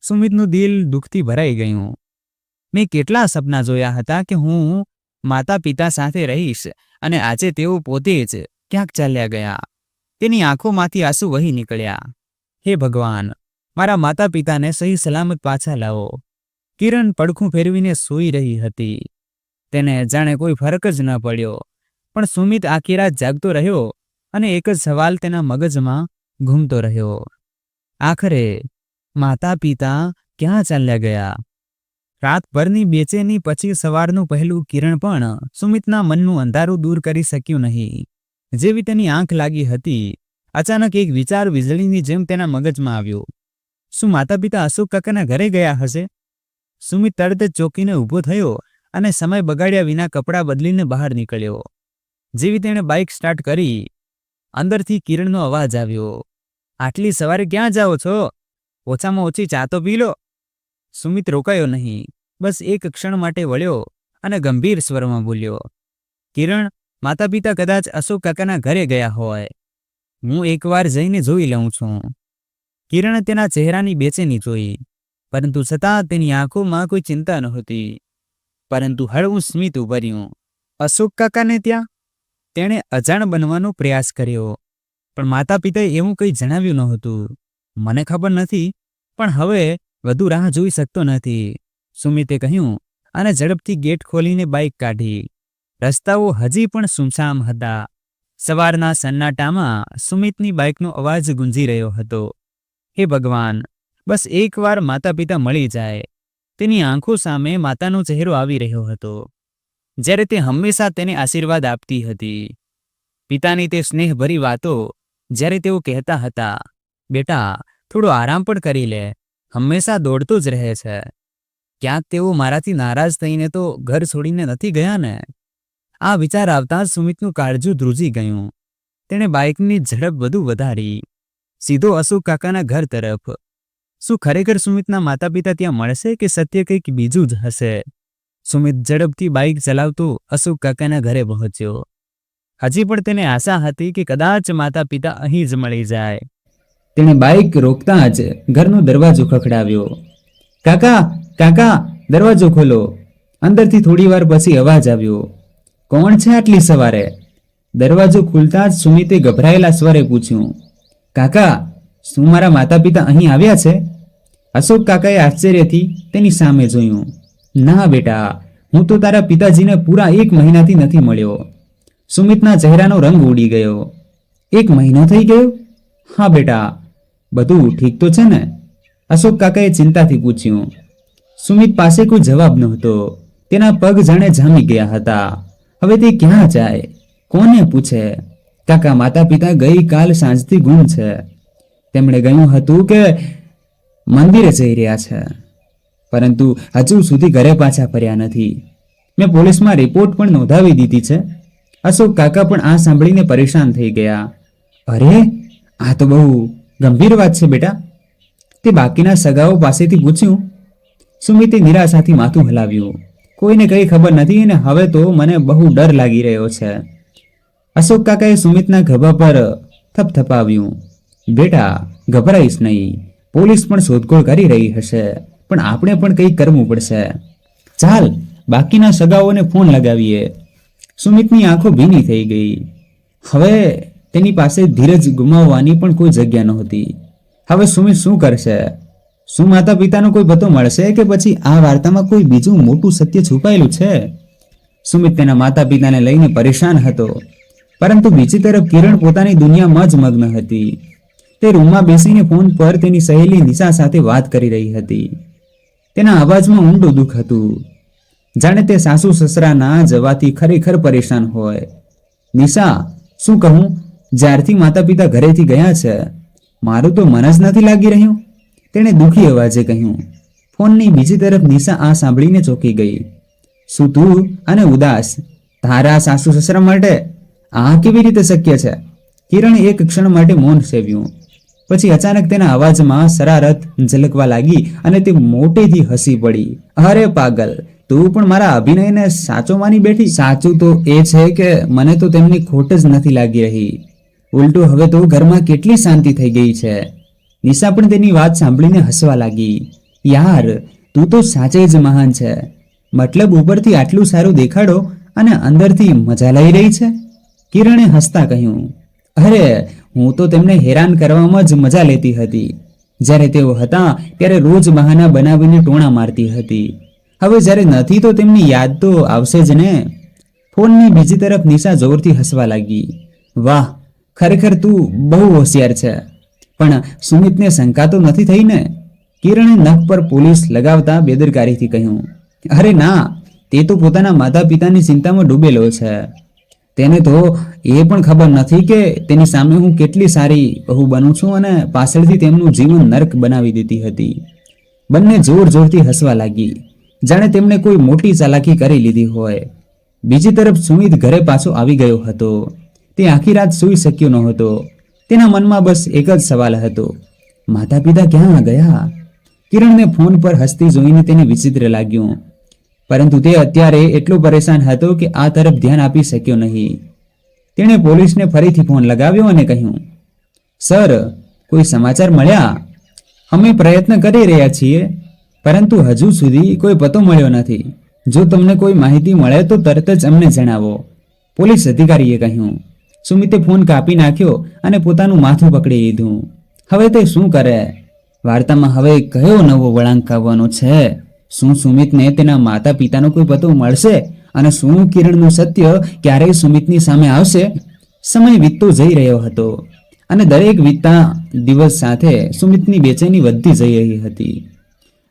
[SPEAKER 1] સુમિતનું દિલ દુઃખથી ભરાઈ ગયું. મેં કેટલા સપના જોયા હતા કે હું માતા પિતા સાથે રહીશ, અને આજે તેઓ પોતે જ ક્યાંક ચાલ્યા ગયા. તેની આંખોમાંથી આંસુ વહી નીકળ્યા. હે ભગવાન, મારા માતા પિતાને સહી સલામત પાછા લાવો. કિરણ પડખું ફેરવીને સૂઈ રહી હતી. તેને જાણે કોઈ ફરક જ ન પડ્યો. પણ સુમિત આખી રાત જાગતો રહ્યો અને એક જ સવાલ તેના મગજમાં ઘૂમતો રહ્યો. આખરે માતા પિતા ક્યાં ચાલ્યા ગયા? રાતભરની બેચેની પછી સવારનું પહેલું કિરણ પણ સુમિતના મનનું અંધારું દૂર કરી શક્યું નહીં. જેવી તેની આંખ લાગી હતી, અચાનક એક વિચાર વીજળીની જેમ તેના મગજમાં આવ્યો. શું માતા પિતા અશોક કાકાના ઘરે ગયા હશે? સુમિત તરત જ ચોંકીને ઊભો થયો અને સમય બગાડ્યા વિના કપડાં બદલીને બહાર નીકળ્યો. જેવી તેણે બાઇક સ્ટાર્ટ કરી, અંદરથી કિરણનો અવાજ આવ્યો, આટલી સવારે ક્યાં જાઓ છો? ઓછામાં ઓછી ચા તો પી લો. સુમિત રોકાયો નહીં, બસ એક ક્ષણ માટે વળ્યો અને ગંભીર સ્વરમાં બોલ્યો, કિરણ, માતા પિતા કદાચ અશોક કાકાના ઘરે ગયા હોય. હું એકવાર જઈને જોઈ લઉં છું. કિરણે તેના ચહેરાની બેચેની જોઈ, પરંતુ છતાં તેની આંખોમાં કોઈ ચિંતા નહોતી, પરંતુ હળવું સ્મિત ઉભર્યું. અશોક કાકાને ત્યાં? તેણે અજાણ બનવાનો પ્રયાસ કર્યો, પણ માતા પિતાએ એવું કંઈ જણાવ્યું નહોતું. મને ખબર નથી, પણ હવે વધુ રાહ જોઈ શકતો નથી, સુમિતે કહ્યું અને ઝડપથી ગેટ ખોલીને બાઇક કાઢી. રસ્તાઓ હજી પણ સુમસામ હતા. સવારના સન્નાટામાં સુમિતની બાઇકનો અવાજ ગુંજી રહ્યો હતો. હે ભગવાન, બસ એકવાર માતા પિતા મળી જાય. તેની આંખો સામે માતાનો ચહેરો આવી રહ્યો હતો, જ્યારે તે હંમેશા તેને આશીર્વાદ આપતી હતી. પિતાની તે સ્નેહભરી વાતો, જ્યારે તેઓ કહેતા હતા, બેટા થોડો આરામ પણ કરી લે, હંમેશા દોડતો જ રહે છે. ક્યાંક તેઓ મારાથી નારાજ થઈને તો ઘર છોડીને નથી ગયા ને? આ વિચાર આવતા જ સુમિતનું કાળજું ધ્રુજી ગયું. તેણે બાઇકની ઝડપ વધુ વધારી, સીધો અશોક કાકાના ઘર તરફ. શું ખરેખર સુમિતના માતા પિતા ત્યાં મળશે કે સત્ય કંઈક બીજું જ હશે? સુમિત ઝડપથી બાઇક ચલાવતો અશોક કાકાના ઘરે પહોંચ્યો. હજી પણ તેને આશા હતી કે કદાચ માતા પિતા અહીં જ મળી જાય. તેણે બાઇક રોકતા જ ઘરનો દરવાજો ખખડાવ્યો. કાકા, કાકા, દરવાજો ખોલો. અંદરથી થોડી વાર પછી અવાજ આવ્યો. કોણ છે આટલી સવારે? દરવાજો ખુલતા જ સુમિતે ગભરાયેલા સ્વરે પૂછ્યું. કાકા, શું મારા માતા પિતા અહીં આવ્યા છે? અશોક કાકાએ આશ્ચર્યથી તેની સામે જોયું. ના બેટા, હું તો તારા પિતાજીને પૂરા 1 મહિનાથી નથી મળ્યો. સુમિતના ચહેરાનો રંગ ઉડી ગયો. 1 મહિનો થઈ ગયો? હા બેટા. બધું ઠીક તો છે ને? અશોક કાકાએ ચિંતાથી પૂછ્યું. સુમિત પાસે કોઈ જવાબ નહોતો. તેના પગ જાણે જામી ગયા હતા. હવે તે ક્યાં જાય, કોને પૂછે? કાકા, માતા પિતા ગઈકાલ સાંજથી ગુમ છે. તેમણે કહ્યું હતું કે મંદિરે જઈ રહ્યા છે, પરંતુ હજુ સુધી ઘરે પાછા ફર્યા નથી. મેં પોલીસમાં રિપોર્ટ પણ નોંધાવી દીધી છે. અશોક કાકા પણ આ સાંભળીને પરેશાન થઈ ગયા. અરે, આ તો બહુ ગંભીર વાત છે બેટા. તે બાકીના સગાઓ પાસેથી પૂછ્યું? સુમિતે નિરાશાથી માથું હલાવ્યું. કોઈને કંઈ ખબર નથી અને હવે તો મને બહુ ડર લાગી રહ્યો છે. અશોક કાકાએ સુમિતના ખભા પર થપથપાવ્યું. બેટા, ગભરાઈશ નહીં. પોલીસ પણ શોધખોળ કરી રહી હશે, પણ આપણે પણ કંઈક કરવું પડશે. ચાલ, બાકીના સગાઓને ફોન લગાવીએ. સુમિતની આંખો ભીની થઈ ગઈ. હવે તેની પાસે ધીરજ ગુમાવવાની પણ કોઈ જગ્યા નહોતી. હવે સુમિત શું કરશે? શું માતા પિતાનો કોઈ પતો મળશે કે પછી આ વાર્તામાં કોઈ બીજું મોટું સત્ય છુપાયેલું છે? સુમિત તેના માતા પિતાને લઈને પરેશાન હતો, પરંતુ બીજી તરફ કિરણ પોતાની દુનિયામાં જ મગ્ન હતી. તે રૂમમાં બેસીને ફોન પર તેની સહેલી નિશા સાથે વાત કરી રહી હતી. તેના અવાજમાં ઊંડું દુઃખ હતું, જાણે તે સાસુ સસરાના જવાથી ખરેખર પરેશાન હોય. નિશા, શું કહું? જ્યારથી માતા પિતા ઘરેથી ગયા છે, મારું તો મન જ નથી લાગી રહ્યું, તેણે દુઃખી અવાજે કહ્યું. ફોનની બીજી તરફ નિશા આ સાંભળીને ચોંકી ગઈ. શું તું અને ઉદાસ તારા સાસુ સસરા માટે? આ કેવી રીતે શક્ય છે? કિરણે એક ક્ષણ માટે મૌન સેવ્યું. પછી અચાનક તેના અવાજમાં શરારત ઝલકવા લાગી અને તે મોટેથી હસી પડી. અરે પાગલ, તું પણ મારા અભિનયને સાચો માની બેઠી? સાચું તો એ છે કે મને તો તેમની ખોટ જ નથી લાગી રહી. ઉલટું હવે તો ઘરમાં કેટલી શાંતિ થઈ ગઈ છે. નિશા પણ તેની વાત સાંભળીને હસવા લાગી. યાર, તું તો સાચે જ મહાન છે. મતલબ ઉપરથી આટલું સારું દેખાડો અને અંદરથી મજા લઈ રહી છે. કિરણે હસતા કહ્યું. અરે, હું તો તેમને હેરાન કરવામાં જ મજા લેતી હતી. જ્યારે તેઓ હતા ત્યારે રોજ બહાના બનાવીને ટોણા મારતી હતી. હવે જ્યારે નથી તો તેમની યાદ તો આવશે જ ને. ફોનની બીજી તરફ નિશા જોરથી હસવા લાગી. વાહ, ખરેખર તું બહુ હોશિયાર છે. પણ સુમિતને શંકા તો નથી થઈ ને? કિરણે નખ પર પોલીસ લગાવતા બેદરકારીથી કહ્યું. અરે ના, તે તો પોતાના માતા પિતાની ચિંતામાં ડૂબેલો છે. તેને તો એ પણ ખબર નથી કે તેની સામે હું કેટલી સારી બહુ બનું છું અને પાછળથી તેમનું જીવન નર્ક બનાવી દીધી હતી. બંને જોર જોરથી હસવા લાગી, જાણે તેમણે કોઈ મોટી ચાલાકી કરી લીધી હોય. બીજી તરફ સુમિત ઘરે પાછો આવી ગયો હતો. તે આખી રાત સૂઈ શક્યો નહોતો. તેના મનમાં બસ એક જ સવાલ હતો, માતા પિતા ક્યાં ગયા? કિરણને ફોન પર હસતી જોઈને તેને વિચિત્ર લાગ્યું, પરંતુ તે અત્યારે એટલો પરેશાન હતો કે આ તરફ ધ્યાન આપી શક્યો નહીં. તેણે પોલીસને ફરીથી ફોન લગાવ્યો અને કહ્યું, સર, કોઈ સમાચાર મળ્યા? અમે પ્રયત્ન કરી રહ્યા છીએ, પરંતુ હજુ સુધી કોઈ પતો મળ્યો નથી. જો તમને કોઈ માહિતી મળે તો તરત જ અમને જણાવો, પોલીસ અધિકારીએ કહ્યું. સુમિતે ફોન કાપી નાખ્યો અને પોતાનું માથું પકડી લીધું. હવે તે શું કરે? વાર્તામાં હવે કયો નવો વળાંક આવવાનો છે? શું સુમિતને તેના માતા પિતાનો કોઈ પતો મળશે? અને શું કિરણનું સત્ય ક્યારેય સુમિતની સામે આવશે? સમય વીતતો જઈ રહ્યો હતો. અને દરેક વીતતા દિવસ સાથે સુમિતની બેચેની વધતી જઈ રહી હતી.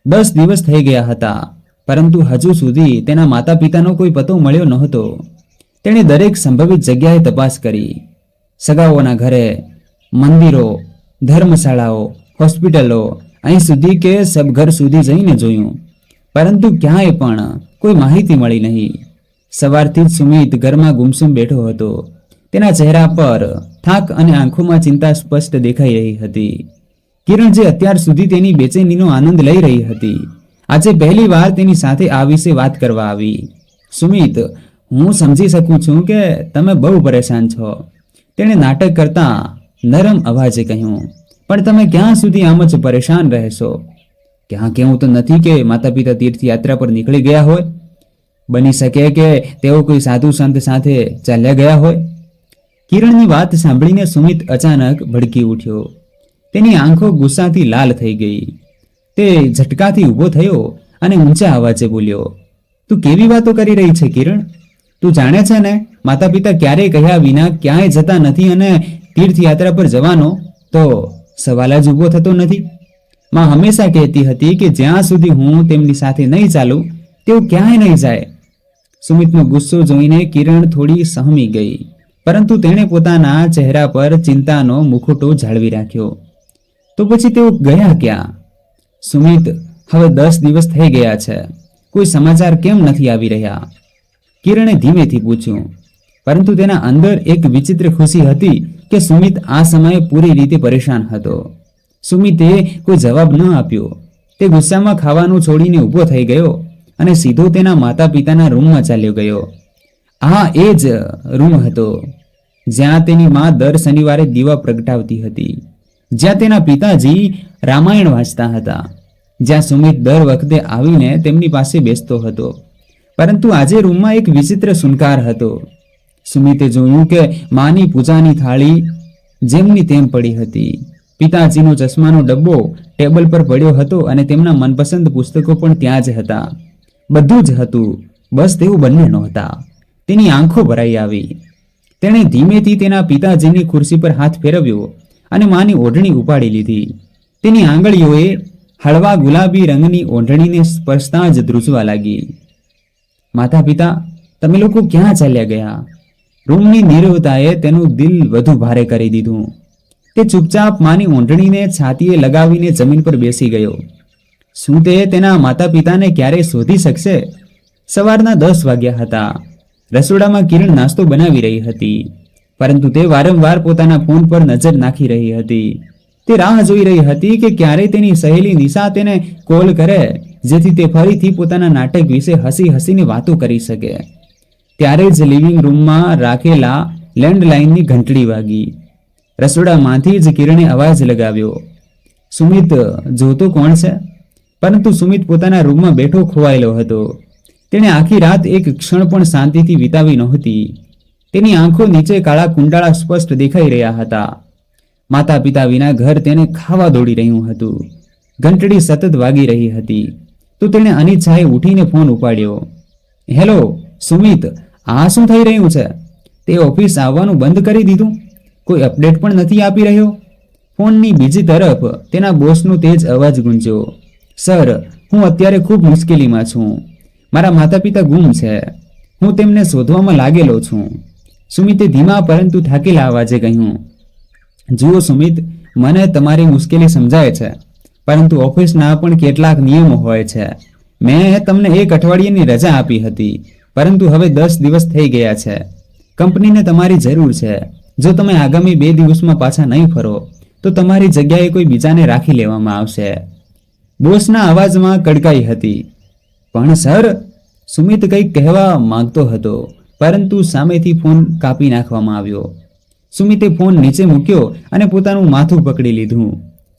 [SPEAKER 1] 10 દિવસ થઈ ગયા હતા, પરંતુ હજુ સુધી તેના માતા પિતાનો કોઈ પતો મળ્યો નહોતો. તેણે દરેક સંભવિત જગ્યાએ તપાસ કરી. સગાઓના ઘરે, મંદિરો, ધર્મશાળાઓ, હોસ્પિટલો, અહીં સુધી કે સબઘર સુધી જઈને જોયું, પરંતુ ક્યાંય પણ કોઈ માહિતી મળી નહીં. સવારથી જ સુમિત ઘરમાં ગુમસુમ બેઠો હતો. તેના ચહેરા પર થાક અને આંખોમાં ચિંતા સ્પષ્ટ દેખાઈ રહી હતી. કિરણ, જે અત્યાર સુધી તેની બેચેનીનો આનંદ લઈ રહી હતી, આજે પહેલી વાર તેની સાથે આ વિશે વાત કરવા આવી. સુમિત, હું સમજી શકું છું કે તમે બહુ પરેશાન છો, તેણે નાટક કરતા નરમ અવાજે કહ્યું. પણ તમે ક્યાં સુધી આમ જ પરેશાન રહેશો? ક્યાં કેવું તો નથી કે માતા પિતા તીર્થયાત્રા પર નીકળી ગયા હોય? બની શકે કે તેઓ કોઈ સાધુ સંત સાથે ચાલ્યા ગયા હોય. કિરણની વાત સાંભળીને સુમિત અચાનક ભડકી ઉઠ્યો. તેની આંખો ગુસ્સાથી લાલ થઈ ગઈ. તે ઝટકાથી ઊભો થયો અને ઊંચા અવાજે બોલ્યો, તું કેવી વાતો કરી રહી છે કિરણ? તું જાણે છે ને, માતા પિતા ક્યારેય કહ્યા વિના ક્યાંય જતા નથી, અને તીર્થયાત્રા પર જવાનો તો સવાલ જ ઊભો થતો નથી. માં હંમેશા કહેતી હતી કે જ્યાં સુધી હું તેમની સાથે નહીં ચાલું તેઓ ક્યાંય નહીં જાય. સુમિતનો ગુસ્સો જોઈને કિરણ થોડી સહમી ગઈ, પરંતુ તેણે પોતાના ચહેરા પર ચિંતાનો મુખોટો જાળવી રાખ્યો. તો પછી તેઓ ગયા ક્યાં? સુમિત, હવે 10 દિવસ થઈ ગયા છે, કોઈ સમાચાર કેમ નથી આવી રહ્યા? કિરણે ધીમેથી પૂછ્યું, પરંતુ તેના અંદર એક વિચિત્ર ખુશી હતી કે સુમિત આ સમયે પૂરી રીતે પરેશાન હતો. સુમિતે કોઈ જવાબ ન આપ્યો. તે ગુસ્સામાં ખાવાનું છોડીને ઊભો થઈ ગયો અને સીધો તેના માતા પિતાના રૂમમાં ચાલ્યો ગયો. આ એ જ રૂમ હતો જ્યાં તેની મા દર શનિવારે દીવા પ્રગટાવતી હતી, જ્યાં તેના પિતાજી રામાયણ વાંચતા હતા, જ્યાં સુમિત દર વખતે આવીને તેમની પાસે બેસતો હતો. પરંતુ આજે રૂમમાં એક વિચિત્ર સુનકાર હતો. સુમિતે જોયું કે માની પૂજાની થાળી જેમની તેમ પડી હતી. પિતાજીનો ચશ્માનો ડબ્બો ટેબલ પર પડ્યો હતો અને તેમના મનપસંદ પુસ્તકો પણ ત્યાં જ હતા. બધું જ હતું, બસ તેઓ બંને નહોતા. તેની આંખો ભરાઈ આવી. તેણે ધીમેથી તેના પિતાજીની ખુરશી પર હાથ ફેરવ્યો અને માની ઓઢણી ઉપાડી લીધી. તેની આંગળીઓએ હળવા ગુલાબી રંગની ઓઢણીને સ્પર્શતા જ ધ્રુજવા લાગી. માતા પિતા, તમે લોકો ક્યાં ચાલ્યા ગયા? રૂમની નીરવતાએ તેનું દિલ વધુ ભારે કરી દીધું. તે ચૂપચાપ માની ઓઢણીને છાતીએ લગાવીને જમીન પર બેસી ગયો. શું તે તેના માતા પિતાને ક્યારેય શોધી શકશે? સવારના 10 વાગ્યા હતા. રસોડામાં કિરણ નાસ્તો બનાવી રહી હતી, પરંતુ તે વારંવાર પોતાના ફોન પર નજર નાખી રહી હતી. તે રાહ જોઈ રહી હતી કે ક્યારે તેની સહેલી નિશા તેને કોલ કરે, જેથી તે ફરીથી પોતાના નાટક વિશે હસી હસીને વાતો કરી શકે. ત્યારે જ લિવિંગ રૂમમાં રાખેલા લેન્ડલાઇનની ઘંટડી વાગી. રસોડામાંથી જ કિરણે અવાજ લગાવ્યો, સુમિત, જોતો કોણ છે? પરંતુ સુમિત પોતાના રૂમમાં બેઠો ખોવાયેલો હતો. તેણે આખી રાત એક ક્ષણ પણ શાંતિથી વિતાવી નહોતી. તેની આંખો નીચે કાળા કુંડાળા સ્પષ્ટ દેખાઈ રહ્યા હતા. માતા પિતા વિના ઘર તેને ખાવા દોડી રહ્યું હતું. ઘંટડી સતત વાગી રહી હતી. તો તેણે અનિચ્છાએ ઉઠીને ફોન ઉપાડ્યો. હેલો સુમિત, આ શું થઈ રહ્યું છે? તે ઓફિસ આવવાનું બંધ કરી દીધું? કોઈ અપડેટ પણ નથી આપી રહ્યો? ફોનની બીજી તરફ તેના બોસનો તેજ અવાજ ગુંજ્યો. સર, હું અત્યારે ખૂબ મુશ્કેલીમાં છું. મારા માતા પિતા ગુમ છે. હું તેમને શોધવામાં લાગેલો છું. સુમિતે ધીમા પરંતુ થાકેલા અવાજે કહ્યું. જુઓ સુમિત, મને તમારી મુશ્કેલી સમજાય છે, પરંતુ ઓફિસના પણ કેટલાક નિયમો હોય છે. મેં તમને 1 અઠવાડિયાની રજા આપી હતી, પરંતુ હવે 10 દિવસ થઈ ગયા છે. કંપનીને તમારી જરૂર છે. જો તમે આગામી 2 દિવસમાં પાછા નહીં ફરો તો તમારી જગ્યાએ કોઈ બીજાને રાખી લેવામાં આવશે. બોસના અવાજમાં કડકાઈ હતી. પણ સર, સુમિત કંઈક કહેવા માંગતો હતો, પરંતુ સામેથી ફોન કાપી નાખવામાં આવ્યો. સુમિતે ફોન નીચે મૂક્યો અને પોતાનું માથું પકડી લીધું.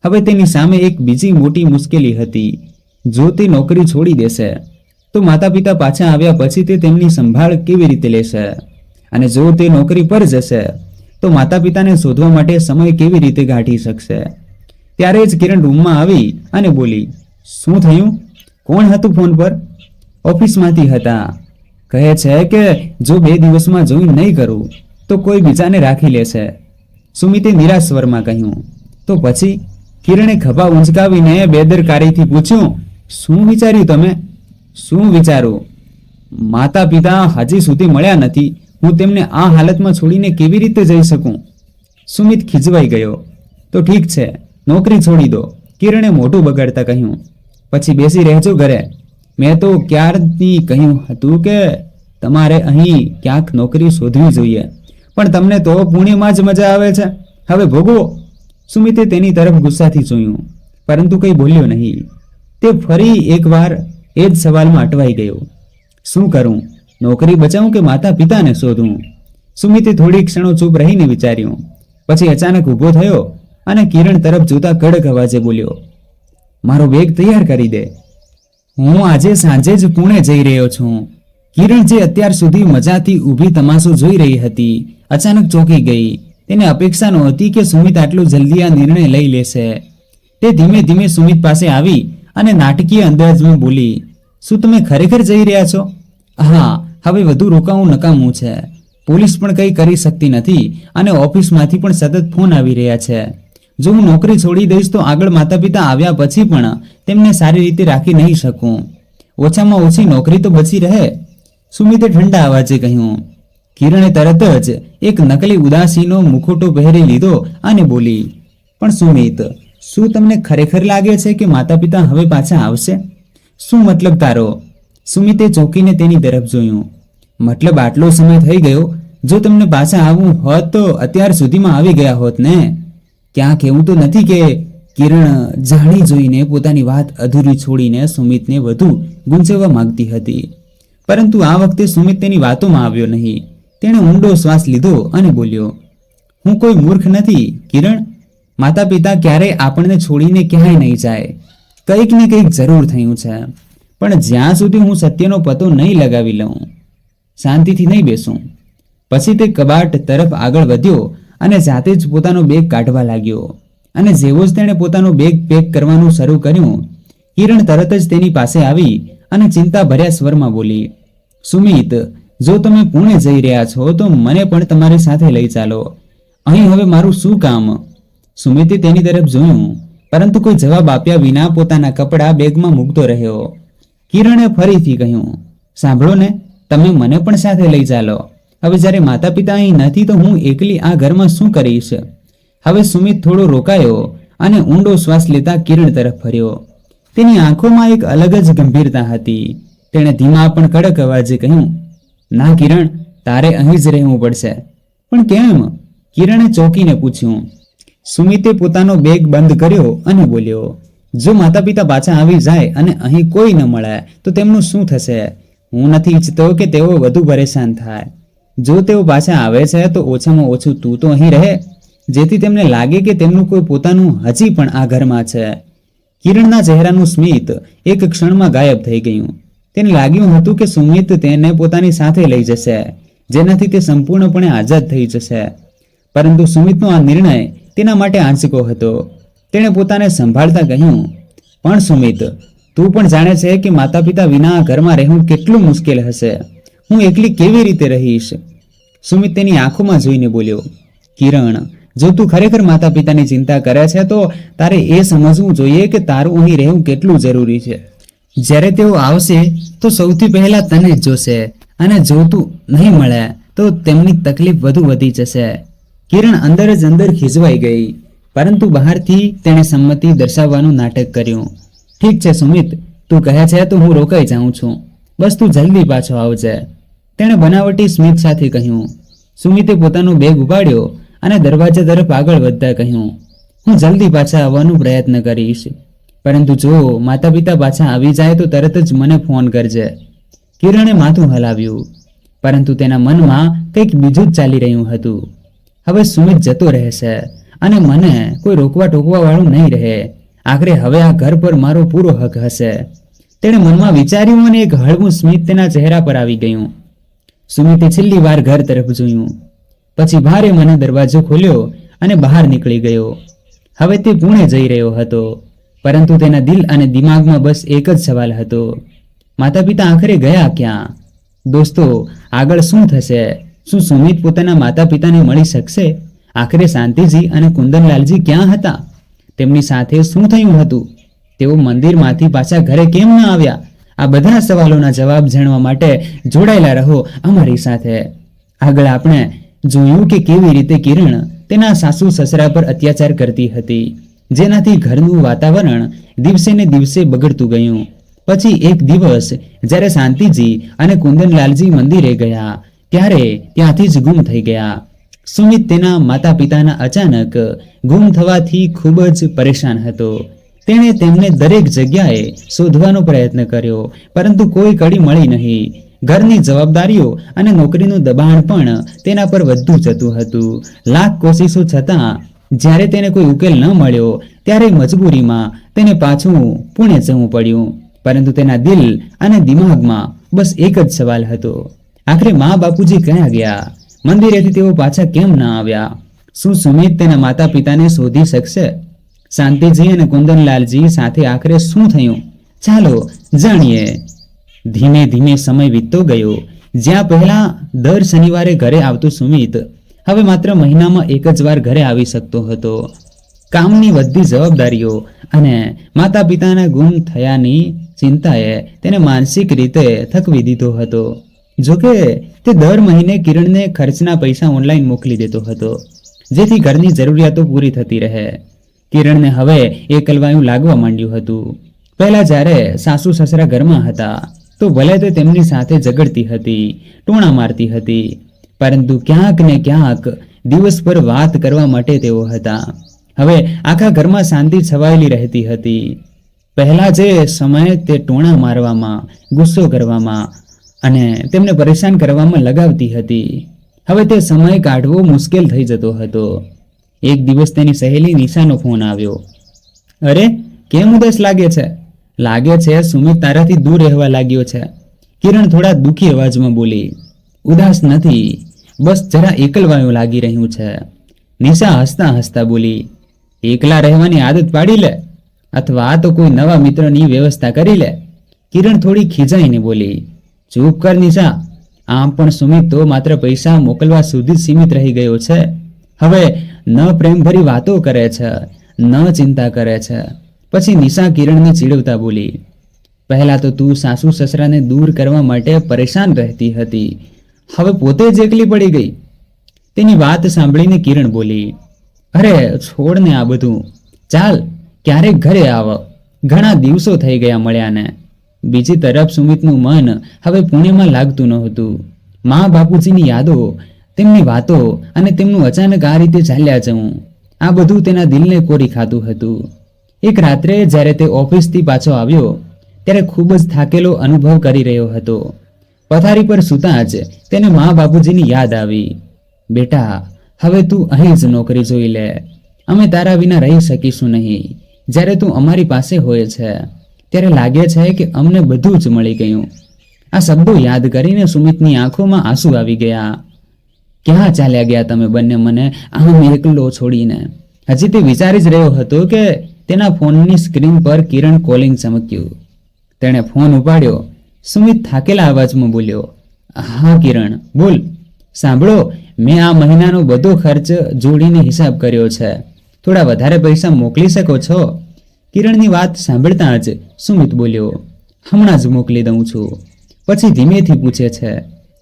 [SPEAKER 1] હવે તેની સામે એક બીજી મોટી મુશ્કેલી હતી. જો તે નોકરી છોડી દેશે તો માતા પિતા પાછા આવ્યા પછી તે તેમની સંભાળ કેવી રીતે લેશે? અને જો તે નોકરી પર જશે તો માતા પિતાને શોધવા માટે સમય કેવી રીતે ગાંઠી શકશે? ત્યારે જ કિરણ રૂમમાં આવી અને બોલી, શું થયું? કોણ હતું ફોન પર? ઓફિસમાંથી હતા. કહે છે કે જો 2 દિવસમાં જોઈન નહીં કરું તો કોઈ બીજાને રાખી લેશે. સુમિતે નિરાશ સ્વરમાં કહ્યું. તો પછી? કિરણે ખભા ઊંચકાવીને બેદરકારીથી પૂછ્યું. શું વિચાર્યું તમે? શું વિચારું? માતા પિતા હજી સુધી મળ્યા નથી. હું તેમને આ હાલતમાં છોડીને કેવી રીતે જઈ શકું? સુમિત ખીજવાઈ ગયો. તો ઠીક છે, નોકરી છોડી દો, કિરણે મોઢું બગાડતા કહ્યું. પછી બેસી રહેજો ઘરે. મેં તો ક્યારથી કહ્યું હતું કે તમારે અહીં ક્યાંક નોકરી શોધવી જોઈએ, પણ તમને તો પુણેમાં જ મજા આવે છે. હવે ભોગવો. સુમિતે તેની તરફ ગુસ્સાથી જોયું, પરંતુ કંઈ બોલ્યો નહીં. તે ફરી એકવાર એ જ સવાલમાં અટવાઈ ગયો. શું કરું? નોકરી બચાવું કે માતા પિતાને શોધું? સુમિતે થોડી ક્ષણો ચૂપ રહીને વિચાર્યું. પછી અચાનક ઊભો થયો અને કિરણ તરફ જોતા કડક અવાજે બોલ્યો. મારો બેગ તૈયાર કરી દે. હું આજે સાંજે જ પુણે જઈ રહ્યો છું. કિરણ, જે અત્યાર સુધી મજાથી ઊભી તમાશો જોઈ રહી હતી, અચાનક ચોંકી ગઈ. તેને અપેક્ષા નહોતી કે સુમિત આટલું જલ્દી આ નિર્ણય લઈ લેશે. તે ધીમે ધીમે સુમિત પાસે આવી અને નાટકીય અંદાજમાં બોલી. શું તમે ખરેખર જઈ રહ્યા છો? હા, હવે વધુ રોકાવું નકામું છે. પોલીસ પણ કંઈ કરી શકતી નથી અને ઓફિસમાંથી પણ સતત ફોન આવી રહ્યા છે. જો હું નોકરી છોડી દઈશ તો આગળ માતા પિતા આવ્યા પછી પણ તેમને સારી રીતે રાખી નહીં શકું. ઓછામાં ઓછી નોકરી તો બચી રહે. સુમિતે ઠંડા અવાજે કહ્યું. કિરણે તરત જ એક નકલી ઉદાસીનો મુખોટો પહેરી લીધો અને બોલી. પણ સુમિત, શું તમને ખરેખર લાગે છે કે માતા પિતા હવે પાછા આવશે? શું મતલબ તારો? સુમિતે ચોંકીને તેની તરફ જોયું. મતલબ આટલો સમય થઈ ગયો. જો તમને પાછા આવવું હોત તો અત્યાર સુધીમાં આવી ગયા હોત ને. ક્યાંક એવું તો નથી કે? કિરણ જાણી જોઈને પોતાની વાત અધૂરી છોડીને સુમિતને વધુ ગૂંચવવા માંગતી હતી, પરંતુ આ વખતે સુમિત તેની વાતોમાં આવ્યો નહીં. તેણે ઊંડો શ્વાસ લીધો અને બોલ્યો. હું કોઈ મૂર્ખ નથી કિરણ. માતા પિતા ક્યારેય આપણને છોડીને ક્યાંય નહીં જાય. કંઈક ને કંઈક જરૂર થયું છે, પણ જ્યાં સુધી હું સત્યનો પતો નહીં લગાવી લઉં, શાંતિથી નહીં બેસું. પછી તે કબાટ તરફ આગળ વધ્યો અને જાતે જ પોતાનો બેગ કાઢવા લાગ્યો. અને જેવો જ તેણે પોતાનો બેગ પેક કરવાનું શરૂ કર્યું, કિરણ તરત જ તેની પાસે આવી અને ચિંતાભર્યા સ્વરમાં બોલી. સુમિત, જો તમે પુણે જઈ રહ્યા છો તો મને પણ તમારી સાથે લઈ ચાલો. અહીં હવે મારું શું કામ? સુમિતે તેની તરફ જોયું, પરંતુ કોઈ જવાબ આપ્યા વિના પોતાના કપડાં બેગમાં મૂકતો રહ્યો. કિરણે ફરીથી કહ્યું. સાંભળો ને, તમે મને પણ સાથે લઈ ચાલો. હવે જ્યારે માતા પિતા અહીં નથી તો હું એકલી આ ઘરમાં શું કરીશ? હવે સુમિત થોડો રોકાયો અને ઊંડો શ્વાસ લેતા કિરણ તરફ ફર્યો. તેની આંખોમાં એક અલગ જ ગંભીરતા હતી. તેણે ધીમા પણ કડક અવાજે કહ્યું. ના કિરણ, તારે અહીં જ રહેવું પડશે. પણ કેમ? કિરણે ચોંકીને પૂછ્યું. સુમિતે પોતાનો બેગ બંધ કર્યો અને બોલ્યો. જો માતા પિતા પાછા આવી જાય અને અહીં કોઈ ન મળે તો તેમનું શું થશે? હું નથી ઈચ્છતો કે તેઓ વધુ પરેશાન થાય. જો તેઓ પાછા આવે છે તો ઓછામાં ઓછું તું તો અહીં રહે, જેથી તેમને લાગે કે તેમનું કોઈ પોતાનું હજી પણ આ ઘરમાં છે. કિરણના ચહેરાનું સ્મિત એક ક્ષણમાં ગાયબ થઈ ગયું. તેને લાગ્યું હતું કે સુમિત તેને પોતાની સાથે લઈ જશે, જેનાથી તે સંપૂર્ણપણે આઝાદ થઈ જશે. પરંતુ સુમિતનો આ નિર્ણય તેના માટે આંચકો હતો. તેણે પોતાને સંભાળતા કહ્યું. પણ સુમિત, તું પણ જાણે છે કે માતા પિતા વિના આ ઘરમાં રહેવું કેટલું મુશ્કેલ હશે. હું એકલી કેવી રીતે રહીશ? સુમિત તેની આંખોમાં જોઈને બોલ્યો. કિરણ, જો તું ખરેખર માતા પિતાની ચિંતા કરે છે તો તારે એ સમજવું જોઈએ કે તારું અહીં રહેવું કેટલું જરૂરી છે. જ્યારે તેઓ આવશે તો સૌથી પહેલા તને જ જોશે, અને જો તું નહીં મળે તો તેમની તકલીફ વધુ વધી જશે. કિરણ અંદર જ અંદર ખીજવાઈ ગઈ, પરંતુ બહારથી તેણે સંમતિ દર્શાવવાનું નાટક કર્યું. ઠીક છે સુમિત, તું કહે છે તો હું રોકાઈ જાઉં છું. બસ તું જલ્દી પાછો આવજે, તેણે બનાવટી સ્મિત સાથે કહ્યું. સુમિતે પોતાનો બેગ ઉપાડ્યો અને દરવાજા તરફ આગળ વધતા કહ્યું. હું જલ્દી પાછા આવવાનો પ્રયત્ન કરીશ, પરંતુ જો માતા પિતા પાછા આવી જાય તો તરત જ મને ફોન કરજે. કિરણે માથું હલાવ્યું, પરંતુ તેના મનમાં કંઈક બીજું જ ચાલી રહ્યું હતું. હવે સુમિત જતો રહેશે અને મને કોઈ રોકવા ટોકવા વાળું નહીં રહે. આખરે હવે આ ઘર પર મારો પૂરો હક હશે, તેણે મનમાં વિચાર્યું અને એક હળવું સ્મિત તેના ચહેરા પર આવી ગયું. સુમિતે છેલ્લી વાર ઘર તરફ જોયું, પછી ભારે મને દરવાજો ખોલ્યો અને બહાર નીકળી ગયો. હવે તે પુણે જઈ રહ્યો હતો, પરંતુ તેના દિલ અને દિમાગમાં બસ એક જ સવાલ હતો. માતા પિતા આખરે ગયા ક્યાં? દોસ્તો, આગળ શું થશે? શું સુમિત પોતાના માતા પિતાને મળી શકશે? આખરે શાંતિજી અને કુંદનલાલજી ક્યાં હતા? તેમની સાથે શું થયું હતું? તેઓ મંદિરમાંથી પાછા ઘરે કેમ ન આવ્યા? આ બધા સવાલોના જવાબ જાણવા માટે જોડાયેલા રહો અમારી સાથે. આગળ આપણે જોયું કે કેવી રીતે કિરણ તેના સાસુ સસરા પર અત્યાચાર કરતી હતી, જેનાથી ઘરનું વાતાવરણ દિવસે ને દિવસે બગડતું ગયું. પછી એક દિવસ જ્યારે શાંતિજી અને કુંદનલાલજી મંદિરે ગયા ત્યારે ત્યાંથી જ ગુમ થઈ ગયા. સુમિત તેના માતા પિતાના અચાનક ગુમ થવાથી ખૂબ જ પરેશાન હતો. તેણે તેમને દરેક જગ્યાએ શોધવાનો પ્રયત્ન કર્યો, પરંતુ કોઈ કડી મળી નહીં. ઘરની જવાબદારીઓ અને નોકરીનું દબાણ પણ તેના પર વધતું જતું હતું. લાખ કોશિશો છતાં જ્યારે તેને કોઈ ઉકેલ ન મળ્યો ત્યારે મજબૂરીમાં તેને પાછું પુણે જવું પડ્યું. પરંતુ તેના દિલ અને દિમાગમાં બસ એક જ સવાલ હતો, આખરે મા બાપુજી ક્યાં ગયા? મંદિરેથી તેઓ પાછા કેમ ન આવ્યા? શું સુમિત તેના માતા પિતાને શોધી શકશે? શાંતિજી અને કુંદનલાલજી સાથે આખરે શું થયું? ચાલો જાણીએ. ધીમે ધીમે સમય વીતતો ગયો. જ્યાં પહેલા દર શનિવારે ઘરે આવતું સુમિત હવે માત્ર મહિનામાં એક જ વાર ઘરે આવી શકતો હતો. કામની વધતી જવાબદારીઓ અને માતા પિતાના ગુમ થયાની ચિંતાએ તેને માનસિક રીતે થકવી દીધો હતો. જોકે તે દર મહિને કિરણને ખર્ચના પૈસા ઓનલાઈન મોકલી દેતો હતો, જેથી ઘરની જરૂરિયાતો પૂરી થતી રહે. કિરણને હવે એકલવાયું લાગવા માંડ્યું હતું. પહેલા જ્યારે સાસુ સસરા ઘરમાં હતા તો ભલે તે તેમની સાથે ઝઘડતી હતી, ટોણા મારતી હતી, પરંતુ ક્યાંક ને ક્યાંક દિવસ પર વાત કરવા માટે તેઓ હતા. હવે આખા ઘરમાં શાંતિ છવાયેલી રહેતી હતી. પહેલા જે સમય તે ટોણા મારવામાં, ગુસ્સો કરવામાં અને તેમને પરેશાન કરવામાં લગાવતી હતી, હવે તે સમય કાઢવો મુશ્કેલ થઈ જતો હતો. એક દિવસ તેની સહેલી નિશાનો ફોન આવ્યો. અરે, કેમ ઉદાસ લાગે છે? લાગે છે સુમિત તારાથી દૂર રહેવા લાગ્યો છે. કિરણ થોડા દુઃખી અવાજમાં બોલી. ઉદાસ નથી, બસ જરા એકલવાયું લાગી રહ્યું છે. નિશા હસતા હસતા બોલી. એકલા રહેવાની આદત પાડી લે, અથવા તો કોઈ નવા મિત્રની વ્યવસ્થા કરી લે. કિરણ થોડી ખીજાઈને બોલી. ચૂપ કર નિશા, આમ પણ સુમિત તો માત્ર પૈસા મોકલવા સુધી સીમિત રહી ગયો છે. હવે ન પ્રેમભરી વાતો કરે છે, ન ચિંતા કરે છે. પછી નિશા કિરણને ચીડવતા બોલી. પહેલા તો તું સાસુ સસરાને દૂર કરવા માટે પરેશાન રહેતી હતી, હવે પોતે જ એકલી પડી ગઈ. તેની વાત સાંભળીને કિરણ બોલી. અરે છોડ ને આ બધું, ચાલ ક્યારેક ઘરે આવ, ઘણા દિવસો થઈ ગયા મળ્યાને. બીજી તરફ સુમિતનું મન હવે પુણેમાં લાગતું નહોતું. મા બાપુજીની યાદો, તેમની વાતો અને તેમનું અચાનક આ રીતે ચાલ્યા જવું, આ બધું તેના દિલને કોરી ખાતું હતું. એક રાત્રે જ્યારે તે ઓફિસથી પાછો આવ્યો ત્યારે ખૂબ જ થાકેલો અનુભવ કરી રહ્યો હતો. પથારી પર સૂતા જ તેને મા બાપુજીની યાદ આવી. બેટા, હવે તું અહીં જ નોકરી જોઈ લે, અમે તારા વિના રહી શકીશું નહીં. જ્યારે તું અમારી પાસે હોય છે ત્યારે લાગે છે કે અમને બધું જ મળી ગયું. આ શબ્દો યાદ કરીને સુમિતની આંખોમાં આંસુ આવી ગયા. ક્યાં ચાલ્યા ગયા તમે બંને મને આમ એકલો છોડીને? હજી તે વિચારી જ રહ્યો હતો કે તેના ફોનની સ્ક્રીન પર કિરણ કોલિંગ ચમક્યું. તેણે ફોન ઉપાડ્યો. સુમિત થાકેલા અવાજમાં બોલ્યો. હા કિરણ, બોલ. સાંભળો, મેં આ મહિનાનો બધો ખર્ચ જોડીને હિસાબ કર્યો છે, થોડા વધારે પૈસા મોકલી શકો છો? કિરણની વાત સાંભળતા જ સુમિત બોલ્યો. હમણાં જ મોકલી દઉં છું. પછી ધીમેથી પૂછે છે,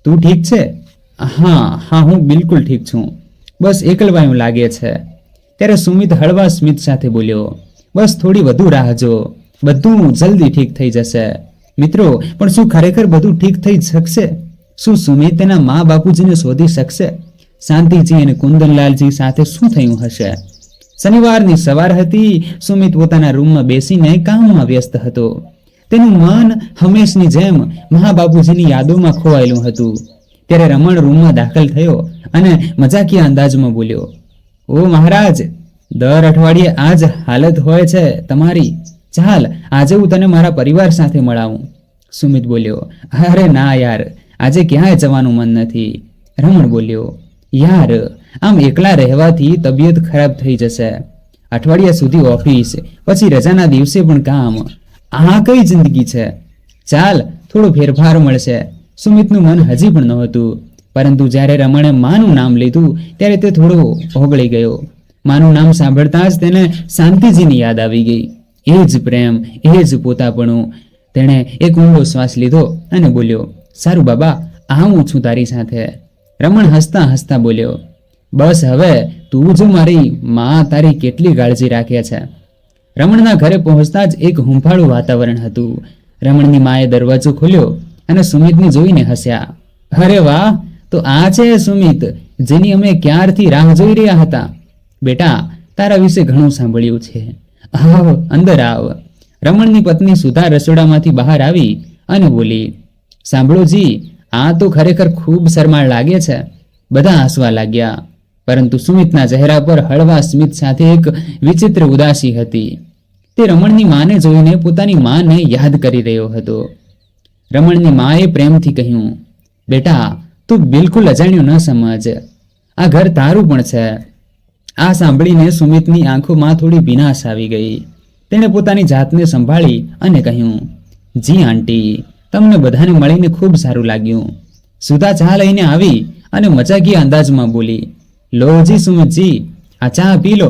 [SPEAKER 1] તું ઠીક છે? હા, હું બિલકુલ ઠીક છું, બસ એકલવાયું લાગે છે. ત્યારે સુમિત હળવા સ્મિત સાથે બોલ્યો. બસ થોડી વધુ રાહ જો, બધું જલ્દી ઠીક થઈ જશે. મિત્રો, પણ શું ખરેખર બધું ઠીક થઈ શકશે? શું સુમિત તેના મા બાપુજીને શોધી શકશે? શાંતિજી અને કુંદનલાલજી સાથે શું થયું હશે? શનિવારની સવાર હતી. સુમિત પોતાના રૂમમાં બેસીને કામમાં વ્યસ્ત હતો. તેનું મન હંમેશની જેમ મહા બાપુજીની યાદોમાં ખોવાયેલું હતું. ત્યારે રમણ રૂમમાં દાખલ થયો અને મજાકિયા અંદાજમાં બોલ્યો. ઓ મહારાજ, દર અઠવાડિયે આ જ હાલત હોય છે તમારી. ચાલ આજે હું તને મારા પરિવાર સાથે મળાવું. સુમિત બોલ્યો. અરે ના યાર, આજે ક્યાંય જવાનું મન નથી. રમણ બોલ્યો. યાર, આમ એકલા રહેવાથી તબિયત ખરાબ થઈ જશે. અઠવાડિયા સુધી ઓફિસ, પછી રજાના દિવસે પણ કામ. આ કઈ જિંદગી છે? ચાલ થોડો ફેરફાર મળશે. સુમિતનું મન હજી પણ નહોતું. પરંતુ જ્યારે રમણે માનું નામ લીધું ત્યારે તે થોડો ઓગળી ગયો. માનું નામ સાંભળતા જ તેને શાંતિજીની યાદ આવી ગઈ. એ જ પ્રેમ, એ જ પોતાપણું. તેણે એક ઊંડો શ્વાસ લીધો અને બોલ્યો, સારું બાબા, આવું છું તારી સાથે. રમણ હસતા હસતા બોલ્યો, બસ હવે તું જો મારી માં તારી કેટલી કાળજી રાખે છે. રમણના ઘરે પહોંચતા જ એક હૂંફાળું વાતાવરણ હતું. રમણની માએ દરવાજો ખોલ્યો અને સુમિતને જોઈને હસ્યા. અરે વાહ, તો આ છે સુમિત, જેની અમે ક્યારથી રાહ જોઈ રહ્યા હતા. બેટા, તારા વિશે ઘણું સાંભળ્યું છે. આવ, અંદર આવ. રમણની પત્ની સુધા રસોડામાંથી બહાર આવી અને બોલી, સાંભળો જી, આ તો ખરેખર ખૂબ શરમાળ લાગે છે. બધા હસવા લાગ્યા, પરંતુ સુમિતના ચહેરા પર હળવા સ્મિત સાથે એક વિચિત્ર ઉદાસી હતી. તે રમણની માને જોઈને પોતાની માને યાદ કરી રહ્યો હતો. રમણની માએ પ્રેમથી કહ્યું, બેટા, તું બિલકુલ અજાણ્યું ન સમજ, આ ઘર તારું પણ છે. આ સાંભળીને સુમિતની આંખોમાં થોડી ભીનાશ આવી ગઈ. તેણે પોતાની જાતને સંભાળી અને કહ્યું, જી આંટી, તમને બધાને મળીને ખૂબ સારું લાગ્યું. સુધા ચા લઈને આવી અને મજાકીય અંદાજમાં બોલી, લો જી સુમિતજી, આ ચા પી લો.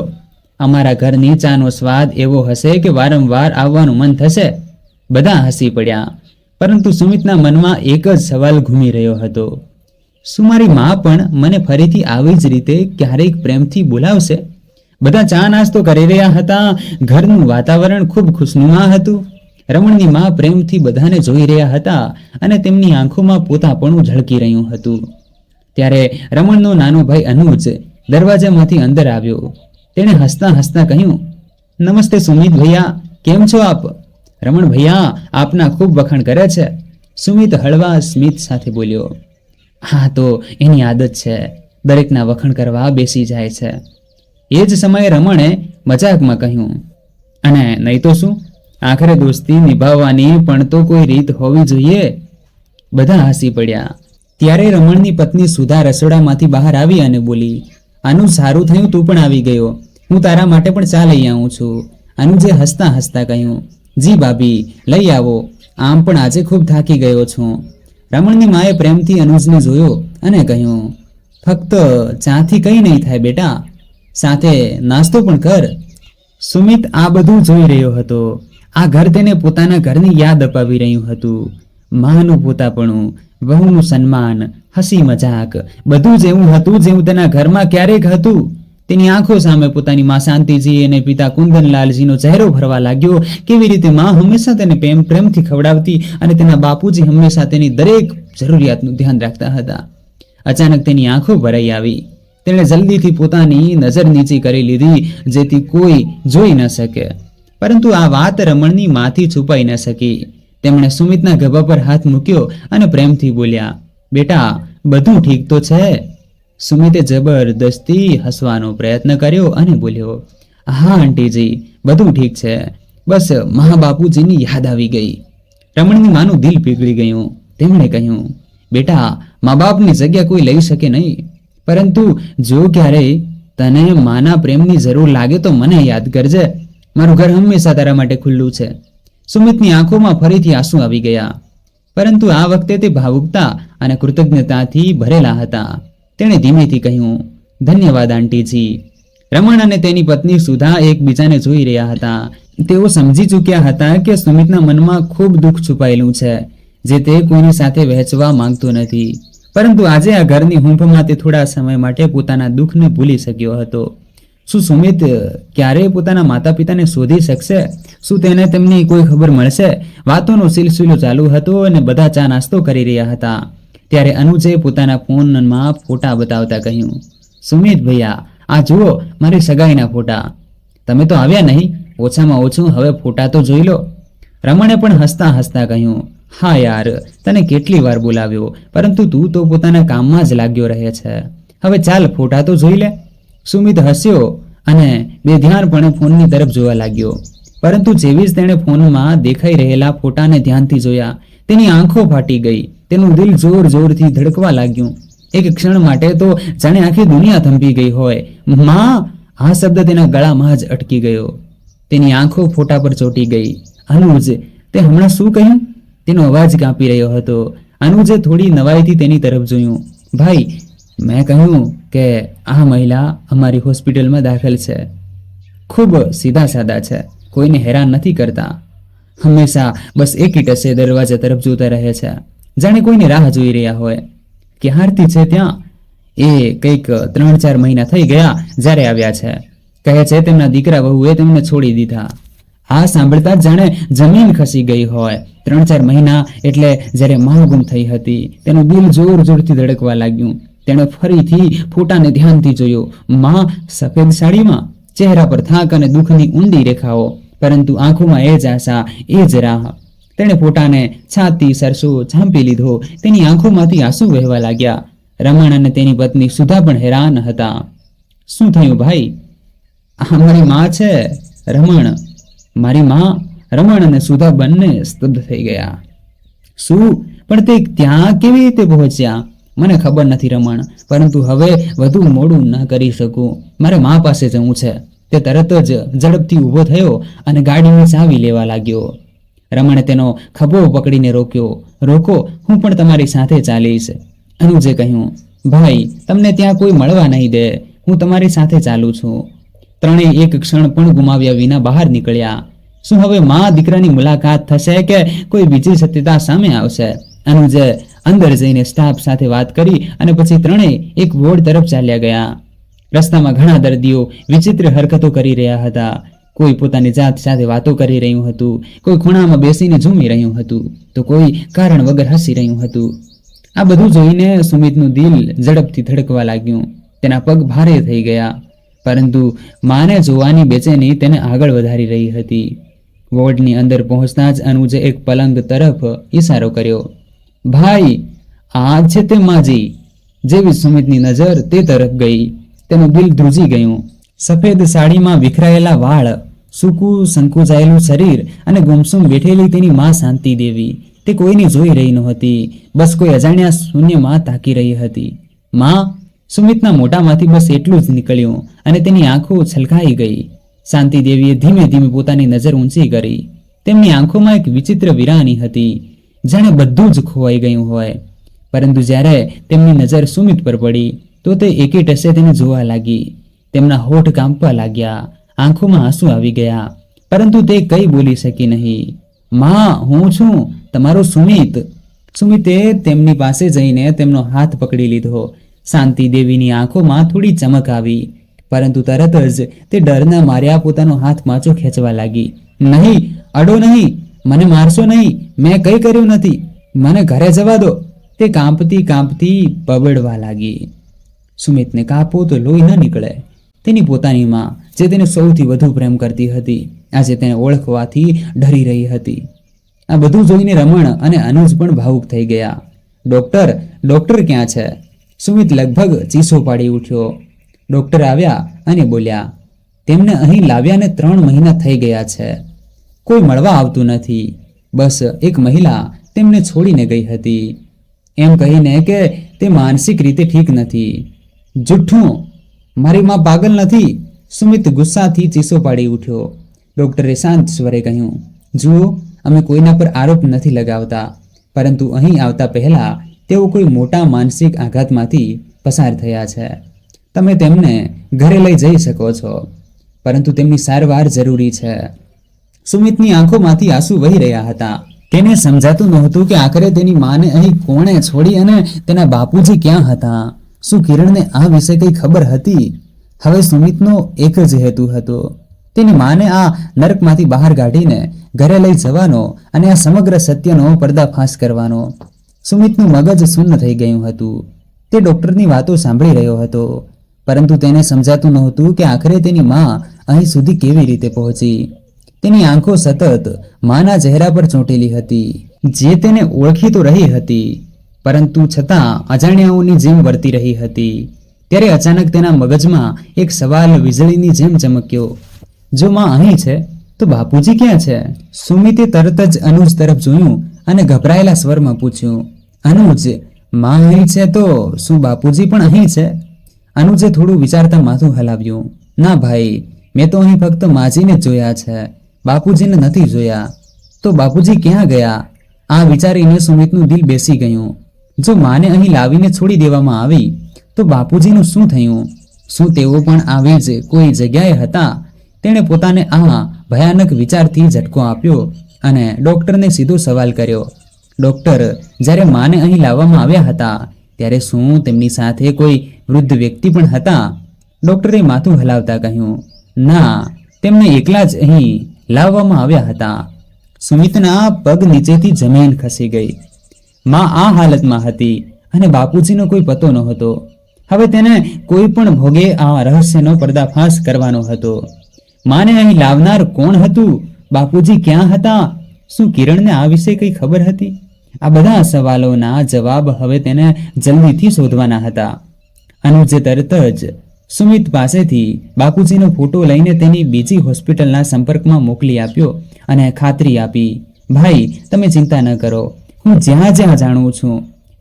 [SPEAKER 1] અમારા ઘરની ચાનો સ્વાદ એવો હશે કે વારંવાર આવવાનું મન થશે. બધા હસી પડ્યા, પરંતુ સુમિતના મનમાં એક જ સવાલ ઘૂમી રહ્યો હતો, શું મારી મા પણ મને ફરીથી આવી જ રીતે ક્યારેક પ્રેમથી બોલાવશે? બધા ચા નાસ્તો કરી રહ્યા હતા. ઘરનું વાતાવરણ ખૂબ ખુશનુમા હતું. રમણની મા પ્રેમથી બધાને જોઈ રહ્યા હતા અને તેમની આંખોમાં પોતાપણું ઝળકી રહ્યું હતું. ત્યારે રમણનો નાનો ભાઈ અનુજ દરવાજામાંથી અંદર આવ્યો. તેણે હસતા હસતા કહ્યું, નમસ્તે સુમિત ભૈયા, કેમ છો આપ? રમણ ભૈયા આપના ખૂબ વખાણ કરે છે. સુમિત હળવા સ્મિત સાથે બોલ્યો, હા તો એની આદત છે, દરેકના વખાણ કરવા બેસી જાય છે. એ જ સમયે રમણે મજાકમાં કહ્યું, અને નહીં તો શું, આખરે દોસ્તી નિભાવવાની પણ તો કોઈ રીત હોવી જોઈએ. બધા હસી પડ્યા. ત્યારે રમણની પત્ની સુધા રસોડામાંથી બહાર આવી અને બોલી, આનું સારું થયું તું પણ આવી ગયો. હું તારા માટે પણ ચા લઈ આવું છું. અનુજે હસતા હસતા કહ્યું, જી ભાભી, લઈ આવો. આમ પણ આજે ખૂબ થાકી ગયો છું. રમણની માએ પ્રેમથી અનુજને જોયો અને કહ્યું, ફક્ત ચાથી કંઈ નહીં થાય બેટા, સાથે નાસ્તો પણ કર. સુમિત આ બધું જોઈ રહ્યો હતો. આ ઘર તેને પોતાના ઘરની યાદ અપાવી રહ્યું હતું. માનું પોતાપણું, વહુનું સન્માન, હસી મજાક, બધું જ એવું હતું જેવું તેના ઘરમાં ક્યારેક હતું. તેની આંખો સામે પોતાની માં શાંતિજી અને પિતા કુંદનલાલજીનો ચહેરો ભરવા લાગ્યો. કેવી રીતે માં હંમેશા તેને પ્રેમથી ખવડાવતી અને તેના બાપુજી હંમેશા તેની દરેક જરૂરિયાતનું ધ્યાન રાખતા હતા. અચાનક તેની આંખો ભરાઈ આવી. તેણે જલ્દીથી પોતાની નજર નીચી કરી લીધી, જેથી કોઈ જોઈ ન શકે. પરંતુ આ વાત રમણની માથી છુપાઈ ન શકી. તેમણે સુમિતના ગભા પર હાથ મૂક્યો અને પ્રેમથી બોલ્યા, બેટા, બધું ઠીક તો છે? સુમિતે જબરદસ્તી હસવાનો પ્રયત્ન કર્યો અને બોલ્યો, હા આંટીજી, બધું ઠીક છે, બસ મા બાપુજીની યાદ આવી ગઈ. રમણની માનું દિલ પીગળી ગયું. તેમણે કહ્યું, બેટા, મા બાપની જગ્યા કોઈ લઈ શકે નહીં, પરંતુ જો ક્યારેય તને માના પ્રેમની જરૂર લાગે તો મને યાદ કરજે. મારું ઘર હંમેશા તારા માટે ખુલ્લું છે. સુમિતની આંખોમાં ફરીથી આંસુ આવી ગયા, પરંતુ આ વખતે તે ભાવુકતા અને કૃતજ્ઞતાથી ભરેલા હતા. તેણે ધીમેથી કહ્યું, ધન્યવાદ આંટીજી. રમણ અને તેની પત્ની સુધા એકબીજાને જોઈ રહ્યા હતા. તેઓ સમજી ચૂક્યા હતા કે સુમિતના મનમાં ખૂબ દુઃખ છુપાયેલું છે, જે તે કોઈની સાથે વહેંચવા માંગતો નથી. પરંતુ આજે આ ઘરની હૂંફમાં તે થોડા સમય માટે પોતાના દુઃખને ભૂલી શક્યો હતો. શું સુમિત ક્યારેય પોતાના માતા પિતાને શોધી શકશે? શું તેને તેમની કોઈ ખબર મળશે? વાતોનો સિલસિલો ચાલુ હતો અને બધા ચા નાસ્તો કરી રહ્યા હતા. ત્યારે અનુજે પોતાના ફોનમાં ફોટા બતાવતા કહ્યું, સુમિત ભૈયા, આ જુઓ મારી સગાઈના ફોટા. તમે તો આવ્યા નહીં, ઓછામાં ઓછું હવે ફોટા તો જોઈ લો. રમણે પણ હસતા હસતા કહ્યું, હા યાર, તને કેટલી વાર બોલાવ્યો, પરંતુ તું તો પોતાના કામમાં જ લાગ્યો રહે છે. હવે ચાલ ફોટા તો જોઈ લે. સુમિત હસ્યો અને બેધ્યાનપણે ફોનની તરફ જોવા લાગ્યો. પરંતુ જેવી જ તેણે ફોનમાં દેખાઈ રહેલા ફોટાને ધ્યાનથી જોયા, તેની આંખો ફાટી ગઈ. તેનું દિલ જોર જોરથી ધડકવા લાગ્યું. એક ક્ષણ માટે તો જાણે આખી દુનિયા થંભી ગઈ હોય. માં! આ શબ્દ તેના ગળામાં જ અટકી ગયો. તેની આંખો ફોટા પર ચોંટી ગઈ. અનુજ, તે હમણાં શું કહ્યું? તેનો અવાજ કાપી રહ્યો હતો. અનુજે થોડી નવાઈથી તેની તરફ જોયું. ભાઈ, મેં કહ્યું કે આ મહિલા અમારી હોસ્પિટલમાં દાખલ છે. ખૂબ સીધા સાદા છે, કોઈને હેરાન નથી કરતા. હંમેશા બસ એક ટસે દરવાજા તરફ જોતા રહે છે, જાણે કોઈને રાહ જોઈ રહ્યા હોય. ક્યારથી છે ત્યાં? એ કંઈક 3-4 મહિના થઈ ગયા જ્યારે આવ્યા છે. કહે છે તેમના દીકરા વહુએ તેમને છોડી દીધા. આ સાંભળતા જ જાણે જમીન ખસી ગઈ હોય. 3-4 મહિના એટલે જ્યારે માં ગુમ થઈ હતી, તેનું દિલ જોર જોરથી ધડકવા લાગ્યું. તેણે ફરીથી ફોટાને ધ્યાનથી જોયો. માં સફેદ સાડીમાં, ચહેરા પર થાક અને દુઃખની ઊંડી રેખાઓ, પરંતુ આંખોમાં એ જ આશા, એ જ રાહ. તેણે ફોટાને છાતી સરસો ઝાંપી લીધો. તેની આંખોમાંથી આંસુ વહેવા લાગ્યા. રમણ અને તેની પત્ની સુધા પણ હેરાન હતા. શું થયું ભાઈ? આ મારી માં છે, રમણ. મારી માં? રમણ અને સુધા બંને સ્તબ્ધ થઈ ગયા. શું? પણ તે ત્યાં કેવી રીતે પહોંચ્યા? મને ખબર નથી રમણ, પરંતુ હવે વધુ મોડું ન કરી શકું. મારે માં પાસે જવું છે. તે તરત જ ઝડપથી ઊભો થયો અને ગાડીની ચાવી લેવા લાગ્યો. રમણે તેનો ખભો પકડીને રોક્યો. રોકો, હું પણ તમારી સાથે ચાલીશ. અનુજે કહ્યું, ભાઈ, તમને ત્યાં કોઈ મળવા નહીં દે. હું તમારી સાથે ચાલું છું. ત્રણેય એક ક્ષણ પણ ગુમાવ્યા વિના બહાર નીકળ્યા. શું હવે માં દીકરાની મુલાકાત થશે કે કોઈ બીજી સત્યતા સામે આવશે? અનુજે અંદર જઈને સ્ટાફ સાથે વાત કરી અને પછી ત્રણેય એક વોર્ડ તરફ ચાલ્યા ગયા. રસ્તામાં ઘણા દર્દીઓ વિચિત્ર હરકતો કરી રહ્યા હતા. કોઈ પોતાની જાત સાથે વાતો કરી રહ્યું હતું, કોઈ ખૂણામાં બેસીને ઝૂમી રહ્યું હતું, તો કોઈ કારણ વગર હસી રહ્યું હતું. આ બધું જોઈને સુમિતનું દિલ ઝડપથી ધડકવા લાગ્યું. તેના પગ ભારે થઈ ગયા, પરંતુ માને જોવાની બેચેની તેને આગળ વધારી રહી હતી. વોર્ડની અંદર પહોંચતા જ અનુજે એક પલંગ તરફ ઈશારો કર્યો. ભાઈ, આ છે તે માજી. જેવી સુમિતની નજર તે તરફ ગઈ, તેનું દિલ ધ્રુજી ગયું. સફેદ સાડીમાં વિખરાયેલા વાળ, સૂકું સંકોચાયેલું શરીર અને ગુમસુમ બેઠેલી તેની માં શાંતિ દેવી. તે કોઈને જોઈ રહી નહોતી, બસ કોઈ અજાણ્યા શૂન્યમાં તાકી રહી હતી. માં? સુમિતના મોઢામાંથી બસ એટલું જ નીકળ્યું અને તેની આંખો છલકાઈ ગઈ. શાંતિ દેવીએ ધીમે ધીમે પોતાની નજર ઊંચી કરી. તેમની આંખોમાં એક વિચિત્ર વિરાની હતી, જાણે બધું જ ખોવાઈ ગયું હોય. પરંતુ જ્યારે તેમની નજર સુમિત પર પડી તો તે એકે ટસે તેને જોવા લાગી. તેમના હોઠ કાંપવા લાગ્યા, આંખોમાં આંસુ આવી ગયા, પરંતુ તે કંઈ બોલી શકી નહીં. માં, હું છું તમારો સુમિત. સુમિતે તેમની પાસે જઈને તેમનો હાથ પકડી લીધો. શાંતિ દેવીની આંખોમાં થોડી ચમક આવી, પરંતુ તરત જ તે ડરના માર્યા પોતાનો હાથ માચો ખેંચવા લાગી. નહીં, અડો નહીં, મને મારશો નહીં, મેં કંઈ કર્યું નથી, મને ઘરે જવા દો. તે કાંપતી કાંપતી બબડવા લાગી. સુમિતને કાપો તો લોહી ન નીકળે. તેની પોતાની માં, જે તેને સૌથી વધુ પ્રેમ કરતી હતી, આજે તેને ઓળખવાથી ડરી રહી હતી. આ બધું જોઈને રમણ અને અનુજ પણ ભાવુક થઈ ગયા. ડોક્ટર, ડોક્ટર ક્યાં છે? સુમિત લગભગ ચીસો પાડી ઉઠ્યો. ડોક્ટર આવ્યા અને બોલ્યા, તેમને અહીં લાવ્યાને 3 મહિના થઈ ગયા છે. કોઈ મળવા આવતું નથી. બસ એક મહિલા તેમને છોડીને ગઈ હતી, એમ કહીને કે તે માનસિક રીતે ઠીક નથી. જુઠ્ઠું, મારી માં પાગલ નથી. સુમિત ગુસ્સાથી ચીસો પાડી ઉઠ્યો. ડોક્ટરે શાંત સ્વરે કહ્યું, જુઓ, અમે કોઈના પર આરોપ નથી લગાવતા, પરંતુ અહીં આવતા પહેલા તેઓ કોઈ મોટા માનસિક આઘાતમાંથી પસાર થયા છે. તમે તેમને ઘરે લઈ જઈ શકો છો, પરંતુ તેમની સારવાર જરૂરી છે. સુમિતની આંખોમાંથી આંસુ વહી રહ્યા હતા. તેને સમજાતું નહોતું કે આખરે તેની માને અહીં કોણે છોડી અને તેના બાપુજી ક્યાં હતા. શું કિરણને આ વિશે કંઈ ખબર હતી? હવે સુમિતનો એક જ હેતુ હતો, તેની માને આ નરકમાંથી બહાર કાઢીને ઘરે લઈ જવાનો અને આ સમગ્ર સત્યનો પર્દાફાશ કરવાનો. સુમિતનું મગજ શૂન્ય થઈ ગયું હતું. તે ડોક્ટરની વાતો સાંભળી રહ્યો હતો, પરંતુ તેને સમજાતું નહોતું કે આખરે તેની માં અહીં સુધી કેવી રીતે પહોંચી. તેની આંખો સતત માના ચહેરા પર ચોંટેલી હતી, જે તેને ઓળખી તો રહી હતી, પરંતુ છતાં અજાણ્યાઓની જેમ વર્તી રહી હતી. ત્યારે અચાનક તેના મગજમાં એક સવાલ વીજળીની જેમ ચમક્યો. જો માં અહીં છે તો બાપુજી ક્યાં છે? સુમિતે તરત જ અનુજ તરફ જોયું અને ગભરાયેલા સ્વરમાં પૂછ્યું, અનુજ, માં અહીં છે તો શું બાપુજી પણ અહીં છે? અનુજે થોડું વિચારતા માથું હલાવ્યું. ના ભાઈ, મેં તો અહીં ફક્ત માજીને જ જોયા છે, બાપુજીને નથી જોયા. તો બાપુજી ક્યાં ગયા? આ વિચારીને સુમિતનું દિલ બેસી ગયું. જો માને અહીં લાવીને છોડી દેવામાં આવી તો બાપુજીનું શું થયું? શું તેઓ પણ આવી જ કોઈ જગ્યાએ હતા? તેણે પોતાને આ ભયાનક વિચારથી ઝટકો આપ્યો અને ડૉક્ટરને સીધો સવાલ કર્યો. ડૉક્ટર, જ્યારે માને અહીં લાવવામાં આવ્યા હતા ત્યારે શું તેમની સાથે કોઈ વૃદ્ધ વ્યક્તિ પણ હતા? ડૉક્ટરે માથું હલાવતા કહ્યું, ના, તેમને એકલા જ અહીં લાવવામાં આવ્યા હતા. સુમિતના પગ નીચેથી જમીન ખસી ગઈ. માં આ હાલતમાં હતી અને બાપુજીનો કોઈ પતો નહોતો. હવે તેને કોઈ પણ ભોગે આ રહસ્યનો પર્દાફાશ કરવાનો હતો. માને અહીં લાવનાર કોણ હતું? બાપુજી ક્યાં હતા? શું કિરણને આ વિશે કંઈ ખબર હતી? આ બધા સવાલોના જવાબ હવે તેને જલ્દીથી શોધવાના હતા. અનુજે તરત જ સુમિત પાસેથી બાપુજીનો ફોટો લઈને તેની બીજી હોસ્પિટલના સંપર્કમાં મોકલી આપ્યો અને ખાતરી આપી, ભાઈ, તમે ચિંતા ન કરો, હું જ્યાં જ્યાં જાણું છું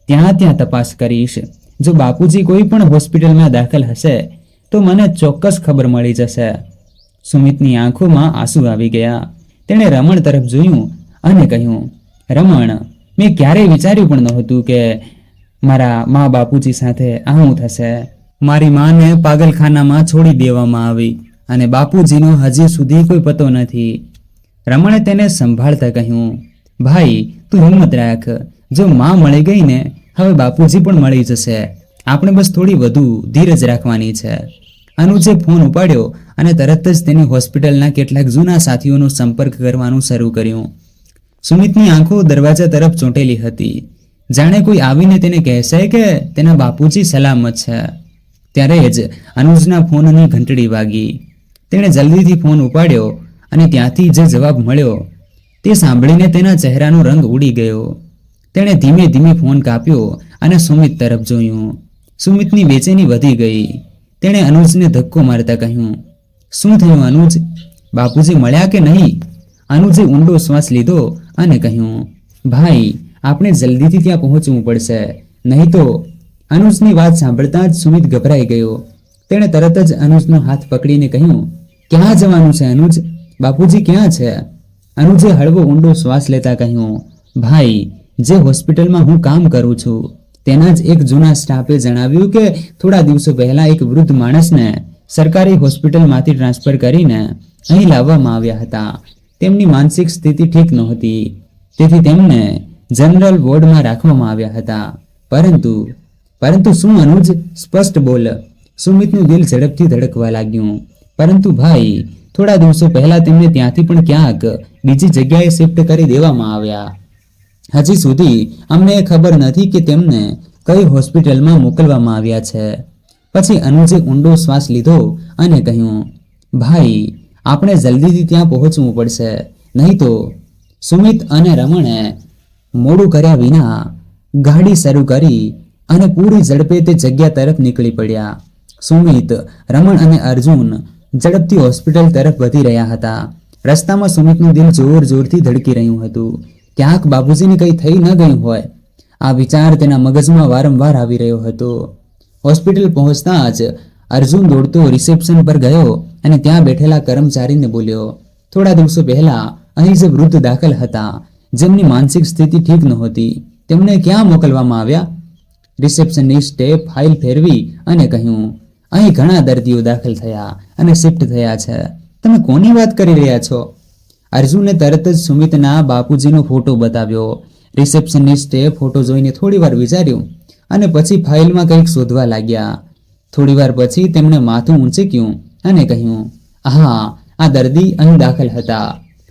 [SPEAKER 1] ત્યાં ત્યાં તપાસ કરીશ. જો બાપુજી કોઈ પણ હોસ્પિટલમાં દાખલ હશે તો મને ચોક્કસ ખબર મળી જશે. સુમિતની આંખોમાં આંસુ આવી ગયા. તેણે રમણ તરફ જોયું અને કહ્યું, રમણ, મેં ક્યારેય વિચાર્યું પણ નહોતું કે મારા મા બાપુજી સાથે આવું થશે. મારી માને પાગલખાનામાં છોડી દેવામાં આવી અને બાપુજીનો હજી સુધી કોઈ પતો નથી. રમણે તેને સંભાળતા કહ્યું, ભાઈ, તું હિંમત રાખ. જો માં મળી ગઈ ને, હવે બાપુજી પણ મળી જશે. આપણે બસ થોડી વધુ ધીરજ રાખવાની છે. અનુજે ફોન ઉપાડ્યો અને તરત જ તેની હોસ્પિટલના કેટલાક જૂના સાથીઓનો સંપર્ક કરવાનું શરૂ કર્યું. સુમિતની આંખો દરવાજા તરફ ચોંટેલી હતી, જાણે કોઈ આવીને તેને કહેશે કે તેના બાપુજી સલામત છે. ત્યારે જ અનુજના ફોનની ઘંટડી વાગી. તેણે જલ્દીથી ફોન ઉપાડ્યો અને ત્યાંથી જે જવાબ મળ્યો તે સાંભળીને તેના ચહેરાનો રંગ ઉડી ગયો. તેણે ધીમે ધીમે ફોન કાપ્યો અને સુમિત તરફ જોયું. સુમિતની બેચેની વધી ગઈ. તેણે અનુજને ધક્કો મારતા કહ્યું, શું થયું અનુજ? બાપુજી મળ્યા કે નહીં? અનુજે ઊંડો શ્વાસ લીધો અને કહ્યું, ભાઈ, આપણે જલ્દીથી ત્યાં પહોંચવું પડશે, નહીં તો. અનુજની વાત સાંભળતા જ સુમિત ગભરાઈ ગયો. તેણે તરત જ અનુજનો હાથ પકડીને કહ્યું, ક્યાં જવાનું છે અનુજ? બાપુજી ક્યાં છે? અનુજે હળવો ઊંડો શ્વાસ લેતા કહ્યું, ભાઈ, જે હોસ્પિટલમાં હું કામ કરું છું તેના જ એક જૂના સ્ટાફે જણાવ્યું કે થોડા દિવસો પહેલા એક વૃદ્ધ માણસને સરકારી હોસ્પિટલમાંથી ટ્રાન્સફર કરીને અહીં લાવવામાં આવ્યા હતા. તેમની માનસિક સ્થિતિ ઠીક નહોતી, તેથી તેમને જનરલ વોર્ડમાં રાખવામાં આવ્યા હતા. પરંતુ શું અનુજ? સ્પષ્ટ બોલ. સુમિતનું દિલ ઝડપથી ધડકવા લાગ્યું. પરંતુ ભાઈ, થોડા દિવસો પહેલા તેમને ત્યાંથી પણ ક્યાંક બીજી જગ્યાએ શિફ્ટ કરી દેવામાં આવ્યા. હજી સુધી અમને ખબર નથી કે તેમને કઈ હોસ્પિટલમાં મોકલવામાં આવ્યા છે. પછી અનુજે ઊંડો શ્વાસ લીધો અને કહ્યું, ભાઈ, આપણે જલ્દીથી ત્યાં પહોંચવું પડશે, નહીં તો. સુમિત અને રમણે મોડું કર્યા વિના ગાડી શરૂ કરી અને પૂરી ઝડપે તે જગ્યા તરફ નીકળી પડ્યા. સુમિત, રમણ અને અર્જુન ઝડપથી હોસ્પિટલ તરફ વધી રહ્યા હતા. રસ્તામાં સુમિતનું દિલ જોર જોરથી ધડકી રહ્યું હતું. ક્યાંક બાપુજીને કંઈ થઈ ન ગયું હોય, આ વિચાર તેના મગજમાં વારંવાર આવી રહ્યો હતો. હોસ્પિટલ પહોંચતા જ અર્જુન દોડતો રિસેપ્શન પર ગયો અને ત્યાં બેઠેલા કર્મચારીને બોલ્યો, થોડા દિવસો પહેલા અહીં જે વૃદ્ધ દાખલ હતા, જેમની માનસિક સ્થિતિ ઠીક નહોતી, તેમને ક્યાં મોકલવામાં આવ્યા? રિસેપ્શનિસ્ટે ફાઇલ ફેરવી અને કહ્યું, અહીં ઘણા દર્દીઓ દાખલ થયા અને શિફ્ટ થયા છે. તમે કોની વાત કરી રહ્યા છો? અર્જુને તરત જ સુમિતના બાપુજીનો ફોટો બતાવ્યો. રિસેપ્શનિસ્ટે ફોટો જોઈને થોડીવાર વિચાર્યું અને પછી ફાઇલમાં કંઈક શોધવા લાગ્યા. થોડીવાર પછી તેમણે માથું ઊંચક્યું અને કહ્યું, હા, આ દર્દી અહીં દાખલ હતા,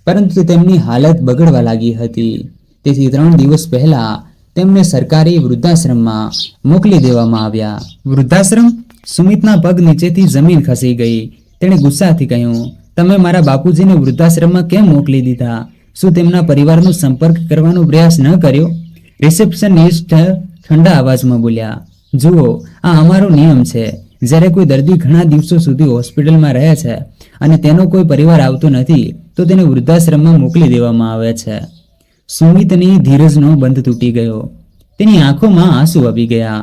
[SPEAKER 1] પરંતુ તેમની હાલત બગડવા લાગી હતી. તેથી 3 દિવસ પહેલા તેમને સરકારી વૃદ્ધાશ્રમમાં મોકલી દેવામાં આવ્યા. વૃદ્ધાશ્રમ? સુમિતના પગ નીચેથી જમીન ખસી ગઈ. તેણે ગુસ્સાથી કહ્યું, તમે મારા બાપુજીને વૃદ્ધાશ્રમમાં કેમ મોકલી દીધા? શું તેમના પરિવારનો સંપર્ક કરવાનો પ્રયાસ ન કર્યો? રિસેપ્શનિસ્ટ ઠંડા અવાજમાં બોલ્યા, જુઓ, આ અમારો નિયમ છે. જ્યારે કોઈ દર્દી ઘણા દિવસો સુધી હોસ્પિટલમાં રહે છે અને તેનો કોઈ પરિવાર આવતો નથી તો તેને વૃદ્ધાશ્રમમાં મોકલી દેવામાં આવે છે. સુમિતની ધીરજનો બંધ તૂટી ગયો. તેની આંખોમાં આંસુ આવી ગયા.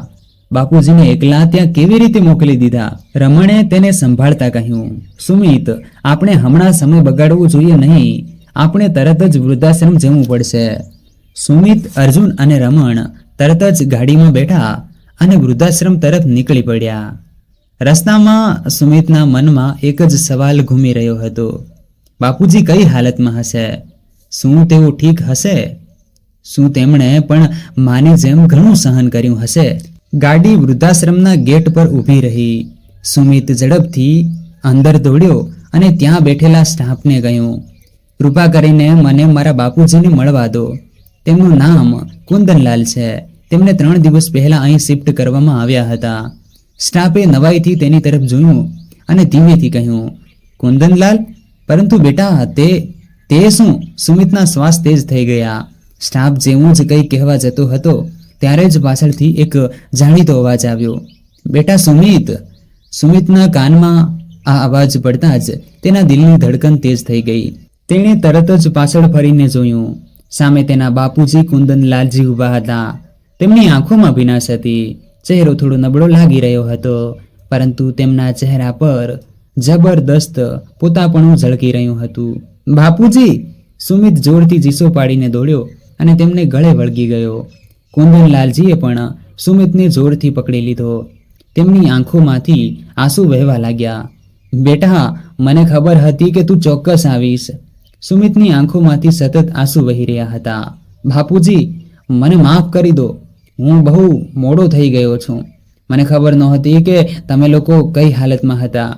[SPEAKER 1] બાપુજીને એકલા ત્યાં કેવી રીતે મોકલી દીધા? રમણે તેને સંભાળતા કહ્યું, સુમિત, આપણે હમણાં સમય બગાડવો જોઈએ નહીં. આપણે તરત જ વૃદ્ધાશ્રમ જવું પડશે. સુમિત, અર્જુન અને રમણ તરત જ ગાડીમાં બેઠા અને વૃદ્ધાશ્રમ તરફ નીકળી પડ્યા. રસ્તામાં સુમિતના મનમાં એક જ સવાલ ઘૂમી રહ્યો હતો. બાપુજી કઈ હાલતમાં હશે? શું તેઓ ઠીક હશે? શું તેમણે પણ માની જેમ ઘણું સહન કર્યું હશે? ગાડી વૃદ્ધાશ્રમના ગેટ પર ઊભી રહી. સુમિત ઝડપથી અંદર દોડ્યો અને ત્યાં બેઠેલા સ્ટાફને કહ્યું, કૃપા કરીને મને મારા બાપુજીને મળવા દો. તેમનું નામ કુંદનલાલ છે. તેમને 3 દિવસ પહેલા અહીં શિફ્ટ કરવામાં આવ્યા હતા. સ્ટાફે નવાઈથી તેની તરફ જોયું અને ધીમેથી કહ્યું, કુંદનલાલ? પરંતુ બેટા તે શું? સુમિતના શ્વાસ તેજ થઈ ગયા. સ્ટાફ જેવું જ કંઈ કહેવા જતો હતો ત્યારે જ પાછળથી એક જાણીતો અવાજ આવ્યો, બેટા સુમિત. સુમિતના કાનમાં આ અવાજ પડતા જ તેના દિલની ધડકન તેજ થઈ ગઈ. તેણે તરત જ પાછળ ફરીને જોયું. સામે તેના બાપુજી કુંદનલાલજી ઊભા હતા. તેમની આંખોમાં ભીનાશ હતી. ચહેરો થોડો નબળો લાગી રહ્યો હતો, પરંતુ તેમના ચહેરા પર જબરદસ્ત પોતાપણું ઝળકી રહ્યું હતું. બાપુજી! સુમિત જોરથી ચીસો પાડીને દોડ્યો અને તેમને ગળે વળગી ગયો. કુંદનલાલજીએ પણ સુમિતને જોરથી પકડી લીધો. તેમની આંખોમાંથી આંસુ વહેવા લાગ્યા. બેટા, મને ખબર હતી કે તું ચોક્કસ આવીશ. સુમિતની આંખોમાંથી સતત આંસુ વહી રહ્યા હતા. બાપુજી, મને માફ કરી દો. હું બહુ મોડો થઈ ગયો છું. મને ખબર નહોતી કે તમે લોકો કઈ હાલતમાં હતા.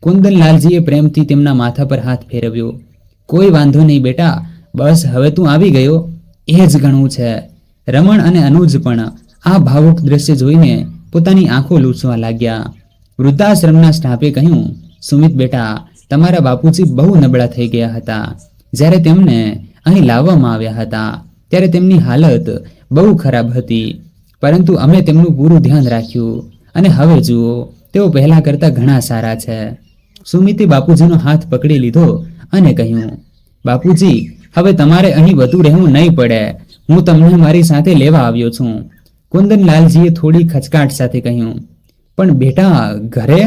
[SPEAKER 1] કુંદનલાલજીએ પ્રેમથી તેમના માથા પર હાથ ફેરવ્યો. કોઈ વાંધો નહીં બેટા, બસ હવે તું આવી ગયો એ જ ઘણું છે. રમણ અને અનુજ પણ આ ભાવુક દ્રશ્ય જોઈને પોતાની આંખો લૂછવા લાગ્યા. વૃદ્ધાશ્રમના સ્ટાફે કહ્યું, સુમિત બેટા, તમારા બાપુજી બહુ નબળા થઈ ગયા હતા. જ્યારે તેમને અહીં લાવવામાં આવ્યા હતા ત્યારે તેમની હાલત બહુ ખરાબ હતી, પરંતુ અમે તેમનું પૂરું ધ્યાન રાખ્યું અને હવે જુઓ, તેઓ પહેલા કરતા ઘણા સારા છે. સુમિતે બાપુજીનો હાથ પકડી લીધો અને કહ્યું, બાપુજી, હવે તમારે અહીં વધુ રહેવું નહીં પડે. હું તમને મારી સાથે લેવા આવ્યો છું. કુંદનલાલજીએ થોડી ખચકાટ સાથે કહ્યું, પણ બેટા ઘરે?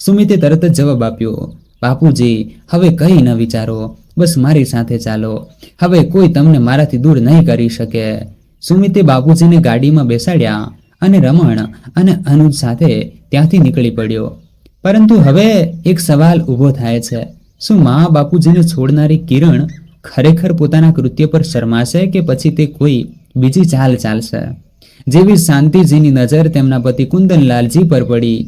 [SPEAKER 1] સુમિતે તરત જ જવાબ આપ્યો, બાપુજી, હવે કંઈ ન વિચારો, બસ મારી સાથે ચાલો. હવે કોઈ તમને મારાથી દૂર નહીં કરી શકે. સુમિતે બાપુજીને ગાડીમાં બેસાડ્યા અને રમણ અને અનુજ સાથે ત્યાંથી નીકળી પડ્યો. પરંતુ હવે એક સવાલ ઊભો થાય છે, શું મા બાપુજીને છોડનારી કિરણ ખરેખર પોતાના કૃત્ય પર શરમાશે કે પછી તે કોઈ બીજી ચાલ ચાલશે? જેવી શાંતિજીની નજર તેમના પતિ કુંદનલાલજી પર પડી,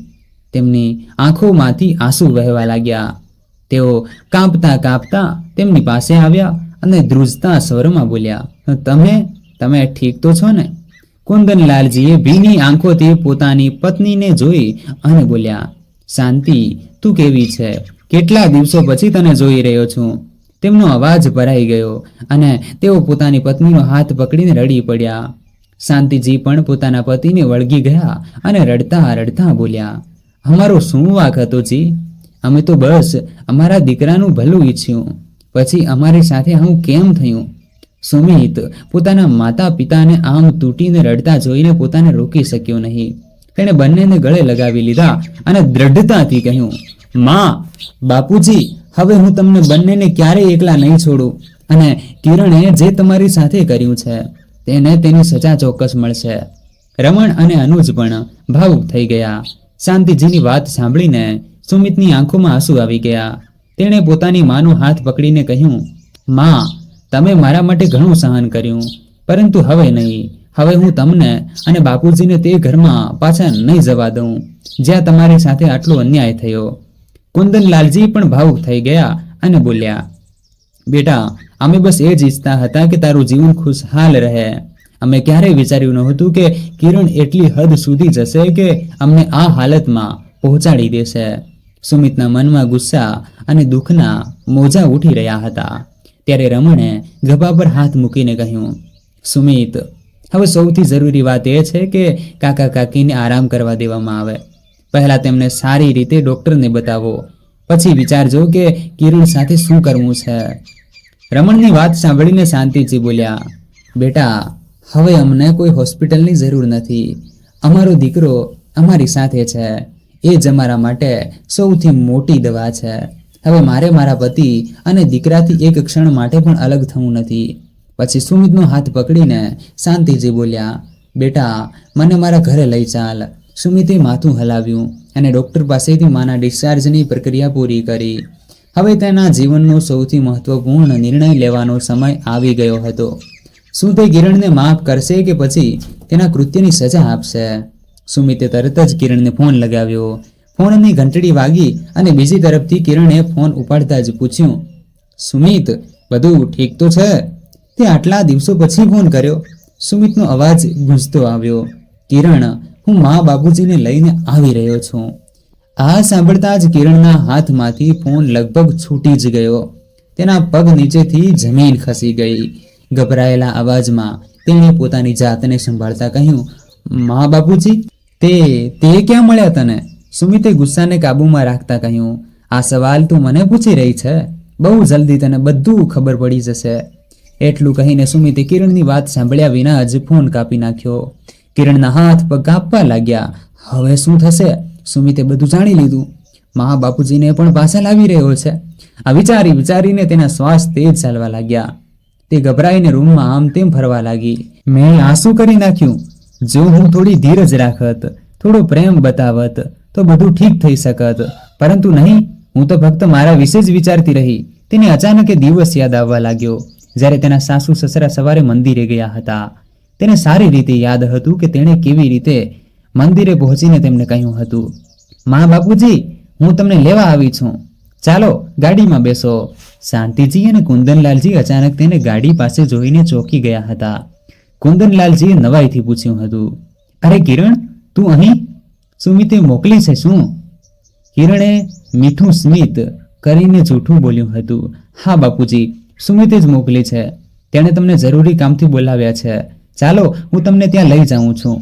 [SPEAKER 1] તેમની આંખોમાંથી આંસુ વહેવા લાગ્યા. તેઓ કાંપતા કાંપતા તેમની પાસે આવ્યા અને ધ્રુજતા સ્વરમાં બોલ્યા, તમે ઠીક તો છો ને? કુંદનલાલજીએ ભીની આંખોથી પોતાની પત્નીને જોઈ અને બોલ્યા, શાંતિ, તું કેવી છે? કેટલા દિવસો પછી તને જોઈ રહ્યો છું. તેમનો અવાજ ભરાઈ ગયો અને તેઓ પોતાની પત્નીનો હાથ પકડીને રડી પડ્યા. શાંતિજી પણ પોતાના પતિને વળગી ગયા અને રડતા રડતા બોલ્યા, અમારો શું વાંક હતો જી? અમે તો બસ અમારા દીકરાનું ભલું ઈચ્છ્યું, પછી અમારી સાથે આવું કેમ થયું? સુમિત પોતાના માતા પિતાને આમ તૂટીને રડતા જોઈને પોતાને રોકી શક્યો નહીં. તેણે બંનેને ગળે લગાવી લીધા અને દ્રઢતાથી કહ્યું, માં, બાપુજી, હવે હું તમને બંનેને ક્યારેય એકલા નહીં છોડું અને કિરણે જે તમારી સાથે કર્યું છે તેને તેની સજા ચોક્કસ મળશે. રમણ અને અનુજ પણ ભાવુક થઈ ગયા. શાંતિજીની વાત સાંભળીને સુમિતની આંખોમાં આંસુ આવી ગયા. તેણે પોતાની માનો હાથ પકડીને કહ્યું, માં, તમે મારા માટે ઘણું સહન કર્યું, પરંતુ હવે નહીં. હવે હું તમને અને બાપુજીને તે ઘરમાં પાછા નહીં જવા દઉં જ્યાં તમારી સાથે આટલો અન્યાય થયો. કુંદનલાલજી પણ ભાવુક થઈ ગયા અને બોલ્યા, બેટા, અમે બસ એ જ ઈચ્છતા હતા કે તારું જીવન ખુશહાલ રહે. અમે ક્યારેય વિચાર્યું નહોતું કે કિરણ એટલી હદ સુધી જશે કે અમને આ હાલતમાં પહોંચાડી દેશે. સુમિતના મનમાં ગુસ્સા અને દુઃખના મોજા ઉઠી રહ્યા હતા. ત્યારે રમણે ગભા પર હાથ મૂકીને કહ્યું, સુમિત, હવે સૌથી જરૂરી વાત એ છે કે કાકા કાકીને આરામ કરવા દેવામાં આવે. પહેલા તેમને સારી રીતે ડોક્ટરને બતાવો, પછી વિચારજો કે કિરણ સાથે શું કરવું છે. રમણની વાત સાંભળીને શાંતિજી બોલ્યા, બેટા, હવે અમને કોઈ હોસ્પિટલની જરૂર નથી. અમારો દીકરો અમારી સાથે છે, એ જ અમારા માટે સૌથી મોટી દવા છે. હવે મારે મારા પતિ અને દીકરાથી એક ક્ષણ માટે પણ અલગ થવું નથી. પછી સુમિતનો હાથ પકડીને શાંતિજી બોલ્યા, બેટા, મને મારા ઘરે લઈ ચાલ. સુમિતે માથું હલાવ્યું અને ડૉક્ટર પાસેથી માના ડિસ્ચાર્જની પ્રક્રિયા પૂરી કરી. હવે તેના જીવનનો સૌથી મહત્વપૂર્ણ નિર્ણય લેવાનો સમય આવી ગયો હતો. શું તે કિરણને માફ કરશે કે પછી તેના કૃત્યની સજા આપશે? સુમિતે તરત જ કિરણને ફોન લગાવ્યો. ફોનની ઘંટડી વાગી અને બીજી તરફથી કિરણે ફોન ઉપાડતા જ પૂછ્યું, સુમિત, બધું ઠીક તો છે? તે આટલા દિવસો પછી ફોન કર્યો. સુમિતનો અવાજ ગૂંજતો આવ્યો. કિરણ, હું મા બાપુજીને લઈને આવી રહ્યો છું. આ સાંભળતા જ કિરણના હાથમાંથી ફોન લગભગ છૂટી જ ગયો. તેના પગ નીચેથી જમીન ખસી ગઈ. ગભરાયેલા અવાજમાં તેણે પોતાની જાતને સંભાળતા કહ્યું, મા બાપુજી? તે ક્યાં મળ્યા તને? સુમિતે ગુસ્સાને કાબૂમાં રાખતા કહ્યું, આ સવાલ તું મને પૂછી રહી છે? બહુ જલ્દી તને બધું ખબર પડી જશે. એટલું કહીને સુમિતે કિરણની વાત સાંભળ્યા વિના જ ફોન કાપી નાખ્યો. કિરણના હાથ પગ કાપવા લાગ્યા. હવે શું થશે? સુમિતે બધું જાણી લીધું. મા બાપુજીને પણ પાછા લાવી રહ્યો છે. આ વિચારીને તેના શ્વાસ તેજ ચાલવા લાગ્યા. તે ગભરાઈને રૂમમાં આમ તેમ ફરવા લાગી. મેં આ શું કરી નાખ્યું? જો હું થોડી ધીરજ રાખત, થોડો પ્રેમ બતાવત તો બધું ઠીક થઈ શકત, પરંતુ નહીં. હું તો ફક્ત મારા વિશે જ વિચારતી રહી. તેને અચાનક એ દિવસ યાદ આવવા લાગ્યો જ્યારે તેના સાસુ સસરા સવારે મંદિરે ગયા હતા. તેને સારી રીતે યાદ હતું કે તેણે કેવી રીતે મંદિરે પહોંચીને તેમને કહ્યું હતું, મા બાપુજી, હું તમને લેવા આવી છું, ચાલો ગાડીમાં બેસો. શાંતિજી અને કુંદનલાલજી અચાનક તેને ગાડી પાસે જોઈને ચોંકી ગયા હતા. કુંદનલાલજીએ નવાઈથી પૂછ્યું હતું, અરે કિરણ, તું અહીં? સુમિતે મોકલી છે શું? કિરણે મીઠું સ્મિત કરીને જૂઠું બોલ્યું હતું, હા બાપુજી, સુમિતે જ મોકલી છે. તેણે તમને જરૂરી કામથી બોલાવ્યા છે. ચાલો, હું તમને ત્યાં લઈ જાઉં છું.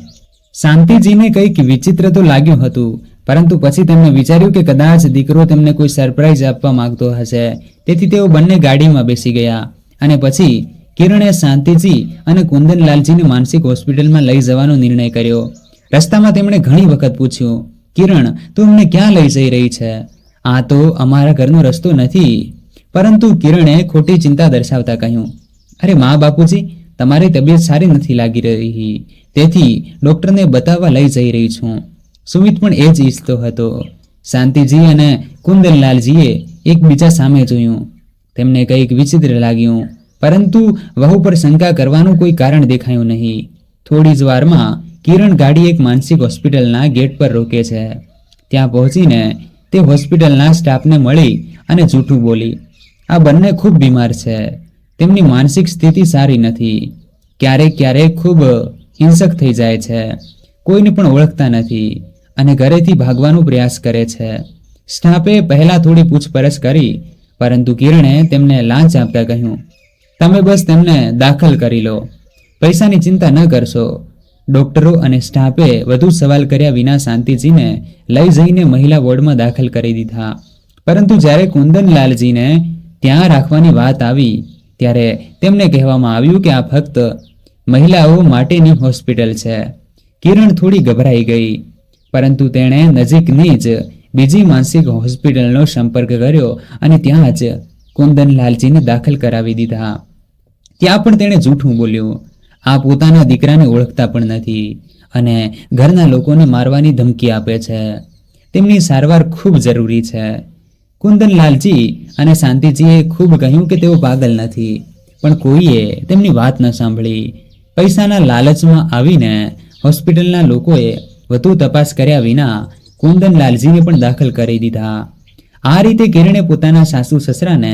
[SPEAKER 1] શાંતિજીને કંઈક વિચિત્ર તો લાગ્યું હતું, પરંતુ પછી તેમણે વિચાર્યું કે કદાચ દીકરો તેમને કોઈ સરપ્રાઈઝ આપવા માંગતો હશે. તેથી તેઓ બંને ગાડીમાં બેસી ગયા અને પછી કિરણે શાંતિજી અને કુંદનલાલજીને માનસિક હોસ્પિટલમાં લઈ જવાનો નિર્ણય કર્યો. રસ્તામાં તેમણે ઘણી વખત પૂછ્યું, કિરણ, તું અમને ક્યાં લઈ જઈ રહી છે? આ તો અમારા ઘરનો રસ્તો નથી. પરંતુ કિરણે ખોટી ચિંતા દર્શાવતા કહ્યું, અરે મા બાપુજી, તમારી તબિયત સારી નથી લાગી રહી, તેથી ડૉક્ટરને બતાવવા લઈ જઈ રહી છું. સુમિત પણ એ જ ઈચ્છતો હતો. શાંતિજી અને કુંદનલાલજીએ એકબીજા સામે જોયું. તેમને કંઈક વિચિત્ર લાગ્યું, પરંતુ વહુ પર શંકા કરવાનું કોઈ કારણ દેખાયું નહીં. થોડી જ વારમાં કિરણ ગાડી એક માનસિક હોસ્પિટલના ગેટ પર રોકે છે. ત્યાં પહોંચીને તે હોસ્પિટલના સ્ટાફને મળી અને જૂઠું બોલી, આ બંને ખૂબ બીમાર છે. તેમની માનસિક સ્થિતિ સારી નથી. ક્યારેક ખૂબ હિંસક થઈ જાય છે. કોઈને પણ ઓળખતા નથી અને ઘરેથી ભાગવાનો પ્રયાસ કરે છે. સ્ટાફે પહેલા થોડી પૂછપરછ કરી, પરંતુ કિરણે તેમને લાંચ આપતા કહ્યું, તમે બસ તેમને દાખલ કરી લો, પૈસાની ચિંતા ન કરશો. ડોક્ટરો અને સ્ટાફે વધુ સવાલ કર્યા વિના શાંતિજીને લઈ જઈને મહિલા વોર્ડમાં દાખલ કરી દીધા. પરંતુ જ્યારે કુંદનલાલજીને ત્યાં રાખવાની વાત આવી ત્યારે તેમને કહેવામાં આવ્યું કે આ ફક્ત મહિલાઓ માટેની હોસ્પિટલ છે. કિરણ થોડી ગભરાઈ ગઈ, પરંતુ તેણે નજીકની જ બીજી માનસિક હોસ્પિટલનો સંપર્ક કર્યો અને ત્યાં જ કુંદનલાલજીને દાખલ કરાવી દીધા. ત્યાં પણ તેણે જૂઠું બોલ્યું. આ પોતાના દીકરાને ઓળખતા પણ નથી અને ઘરના લોકોને મારવાની ધમકી આપે છે. તેમની સારવાર ખૂબ જરૂરી છે. કુંદનલાલજી અને શાંતિજીએ ખૂબ કહ્યું કે તેઓ પાગલ નથી, પણ કોઈએ તેમની વાત ન સાંભળી. પૈસાના લાલચમાં આવીને હોસ્પિટલના લોકોએ વધુ તપાસ કર્યા વિના કુંદનલાલજીને પણ દાખલ કરી દીધા. આ રીતે કિરણે પોતાના સાસુ સસરાને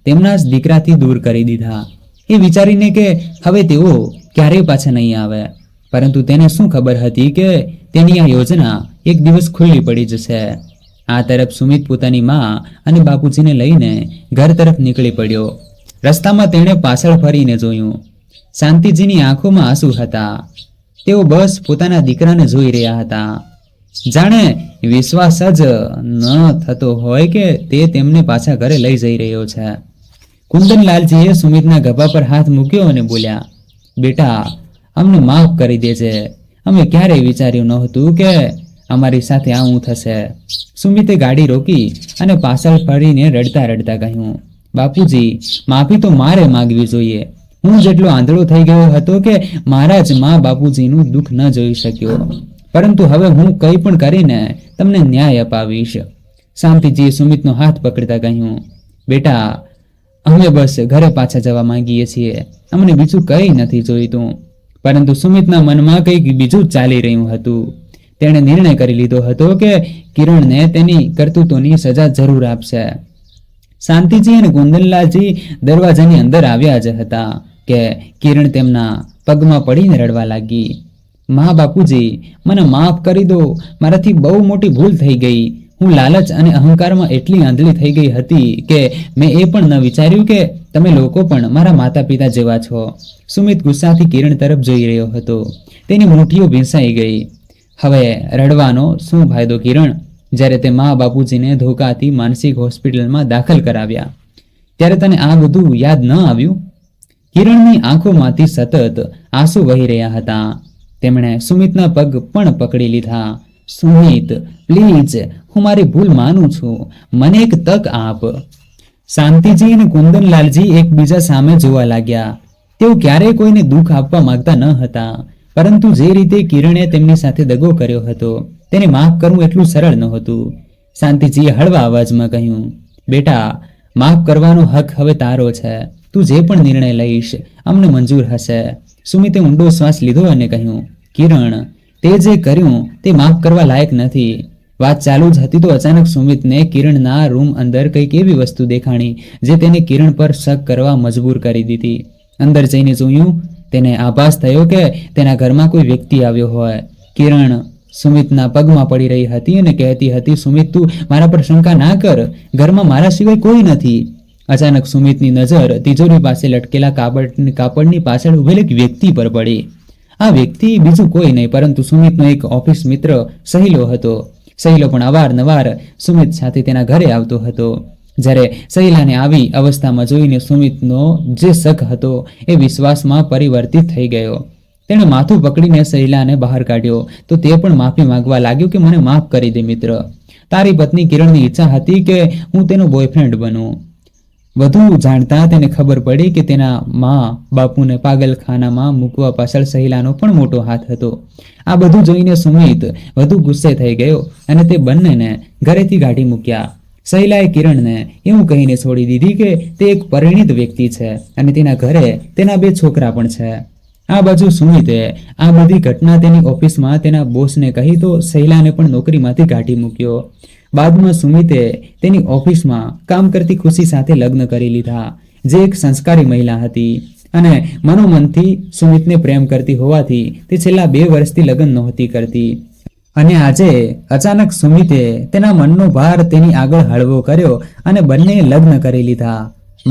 [SPEAKER 1] તેમના જ દીકરાથી દૂર કરી દીધા, એ વિચારીને કે હવે તેઓ ક્યારેય પાછા નહીં આવે. પરંતુ તેને શું ખબર હતી કે તેની આ યોજના એક દિવસ ખુલ્લી પડી જશે. આ તરફ સુમિત પોતાની મા અને બાપુજીને લઈને ઘર તરફ નીકળી પડ્યો. રસ્તામાં તેણે પાછળ ફરીને જોયું. શાંતિજીની આંખોમાં આંસુ હતા. તેઓ બસ પોતાના દીકરાને જોઈ રહ્યા હતા. જાણે વિશ્વાસ જ ન થતો હોય કે તે તેમને પાછા ઘરે લઈ જઈ રહ્યો છે. કુંદનલાલજીએ સુમિતના ગભા પર હાથ મૂક્યો અને બોલ્યા, બેટા, અમને માફ કરી દેજે. અમે ક્યારેય વિચાર્યું નહોતું કે અમારી સાથે આવું થશે. સુમિતે ગાડી રોકી અને પાછળ ફરીને રડતા રડતા કહ્યું, બાપુજી, માફી તો મારે માંગવી જોઈએ, હું જેટલો આંધળો થઈ ગયો હતો કે મારા જ મા બાપુજીનું દુઃખ ન જોઈ શક્યો, પરંતુ હવે હું કંઈ પણ કરીને તમને ન્યાય અપાવીશ. શાંતિજીએ સુમિતનો હાથ પકડતા કહ્યું, બેટા, અમે બસ ઘરે પાછા જવા માંગીએ છીએ, અમને બીજું કંઈ નથી જોઈતું. પરંતુ સુમિતના મનમાં કંઈક બીજું જ ચાલી રહ્યું હતું. તેણે નિર્ણય કરી લીધો હતો કે કિરણને તેની કરતૂતોની સજા જરૂર આપશે. શાંતિજી અને કુંદનલાલજી દરવાજાની અંદર આવ્યા જ હતા કે કિરણ તેમના પગમાં પડીને રડવા લાગી. મા બાપુજી, મને માફ કરી દો, મારાથી બહુ મોટી ભૂલ થઈ ગઈ. હું લાલચ અને અહંકારમાં એટલી આંધળી થઈ ગઈ હતી કે મેં એ પણ ન વિચાર્યું કે તમે લોકો પણ મારા માતા પિતા જેવા છો. સુમિત ગુસ્સાથી કિરણ તરફ જોઈ રહ્યો હતો. તેની મુઠ્ઠીઓ ભીંસાઈ ગઈ. હવે રડવાનો શું ફાયદો કિરણ? જ્યારે તે મા બાપુજીને ધોકાથી માનસિક હોસ્પિટલમાં દાખલ કરાવ્યા ત્યારે તને આ બધું યાદ ન આવ્યું? કિરણની આંખોમાંથી સતત આંસુ વહી રહ્યા હતા. તેમણે સુમિતના પગ પણ પકડી લીધા. સુમિત, પ્લીઝ, હું મારી ભૂલ માનું છું, મને એક તક આપ. શાંતિજી અને કુંદનલાલજી એકબીજા સામે જોવા લાગ્યા. તેઓ ક્યારેય કોઈને દુઃખ આપવા માંગતા ન હતા, પરંતુ જે રીતે કિરણે તેમની સાથે દગો કર્યો હતો તેને માફ કરવું એટલું સરળ નહોતું. શાંતિજીએ હળવા અવાજમાં કહ્યું, બેટા, માફ કરવાનો હક હવે તારો છે. તું જે પણ નિર્ણય લઈશ અમને મંજૂર હશે. સુમિતે ઊંડો શ્વાસ લીધો અને કહ્યું, કિરણ, તે જે કર્યું તે માફ કરવા લાયક નથી. વાત ચાલુ જ હતી તો અચાનક સુમિતને કિરણના રૂમ અંદર કંઈક એવી વસ્તુ દેખાણી જે તેને કિરણ પર શક કરવા મજબૂર કરી દીધી. અંદર જઈને જોયું, તેને આભાસ થયો કે તેના ઘરમાં કોઈ વ્યક્તિ આવ્યો હોય. કિરણ સુમિતના પગમાં પડી રહી હતી અને કહેતી હતી, સુમિત, તું મારા પર શંકા ના કર, ઘરમાં મારા સિવાય કોઈ નથી. અચાનક સુમિતની નજર તિજોરી પાસે લટકેલા કાપડની પાછળ ઉભેલ એક વ્યક્તિ પર પડી. આ વ્યક્તિ બીજું કોઈ નહીં પરંતુ સુમિતનો એક ઓફિસ મિત્ર સહેલો હતો. સહેલો પણ અવારનવાર સુમિત સાથે તેના ઘરે આવતો હતો. જ્યારે સહેલાને આવી અવસ્થામાં જોઈને સુમિતનો જે શક હતો એ વિશ્વાસમાં પરિવર્તિત થઈ ગયો. તેણે માથું પકડીને સહેલાને બહાર કાઢ્યો તો તે પણ માફી માંગવા લાગ્યો કે મને માફ કરી દે મિત્ર. તારી પત્ની કિરણની ઈચ્છા હતી કે હું તેનો બોયફ્રેન્ડ બનું. વધુ જાણતા તેને ખબર પડી કે તેના મા બાપુને પાગલખાનામાં મૂકવા પાછળ સહેલાનો પણ મોટો હાથ હતો. આ બધું જોઈને સુમિત વધુ ગુસ્સે થઈ ગયો અને તે બંનેને ઘરેથી કાઢી મૂક્યા. સહેલાએ કિરણને એવું કહીને છોડી દીધી કે તે એક પરિણીત વ્યક્તિ છે અને તેના ઘરે તેના 2 છોકરા પણ છે. આ બાજુ સુમિતે આ બધી ઘટના તેની ઓફિસમાં તેના બોસને કહી તો સહેલાને પણ નોકરીમાંથી કાઢી મૂક્યો. બાદમાં સુમિતે તેની ઓફિસમાં કામ કરતી ખુશી સાથે લગ્ન કરી લીધા, જે એક સંસ્કારી મહિલા હતી અને મનોમનથી સુમિતને પ્રેમ કરતી હોવાથી તે છેલ્લા 2 વર્ષથી લગ્ન નહોતી કરતી. અને આજે અચાનક સુમિતે તેના મનનો ભાર તેની આગળ હળવો કર્યો અને બંને લગ્ન કરી લીધા.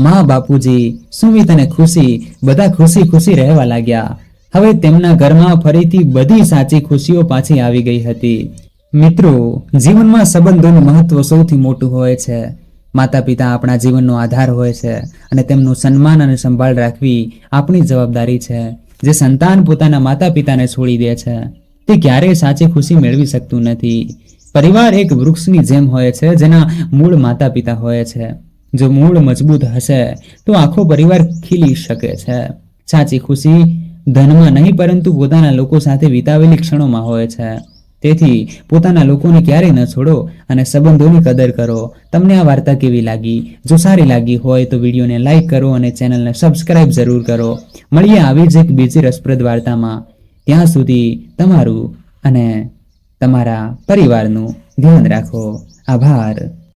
[SPEAKER 1] મા બાપુજી, સુમિત અને ખુશી બધા ખુશી ખુશી રહેવા લાગ્યા. હવે તેમના ઘરમાં ફરીથી બધી સાચી ખુશીઓ પાછી આવી ગઈ હતી. મિત્રો, જીવનમાં સંબંધોનું મહત્વ સૌથી મોટું હોય છે. માતા પિતા આપણા જીવનનો આધાર હોય છે અને તેમનું સન્માન અને સંભાળ રાખવી આપણી જવાબદારી છે. જે સંતાન પોતાના માતા પિતાને છોડી દે છે તે ક્યારેય સાચી ખુશી મેળવી શકતું નથી. પરિવાર એક વૃક્ષની જેમ હોય છે જેના મૂળ માતા પિતા હોય છે. જો મૂળ મજબૂત હશે તો આખો પરિવાર ખીલી શકે છે. સાચી ખુશી ધનમાં નહીં પરંતુ પોતાના લોકો સાથે વિતાવેલી ક્ષણોમાં હોય છે. તેથી પોતાના લોકોને ક્યારેય ન છોડો અને સંબંધોની કદર કરો. તમને આ વાર્તા કેવી લાગી? જો સારી લાગી હોય તો વિડીયોને લાઈક કરો અને ચેનલને સબસ્ક્રાઇબ જરૂર કરો. મળીએ આવી જ એક બીજી રસપ્રદ વાર્તામાં. ત્યાં સુધી તમારું અને તમારા પરિવારનું ધ્યાન રાખો. આભાર.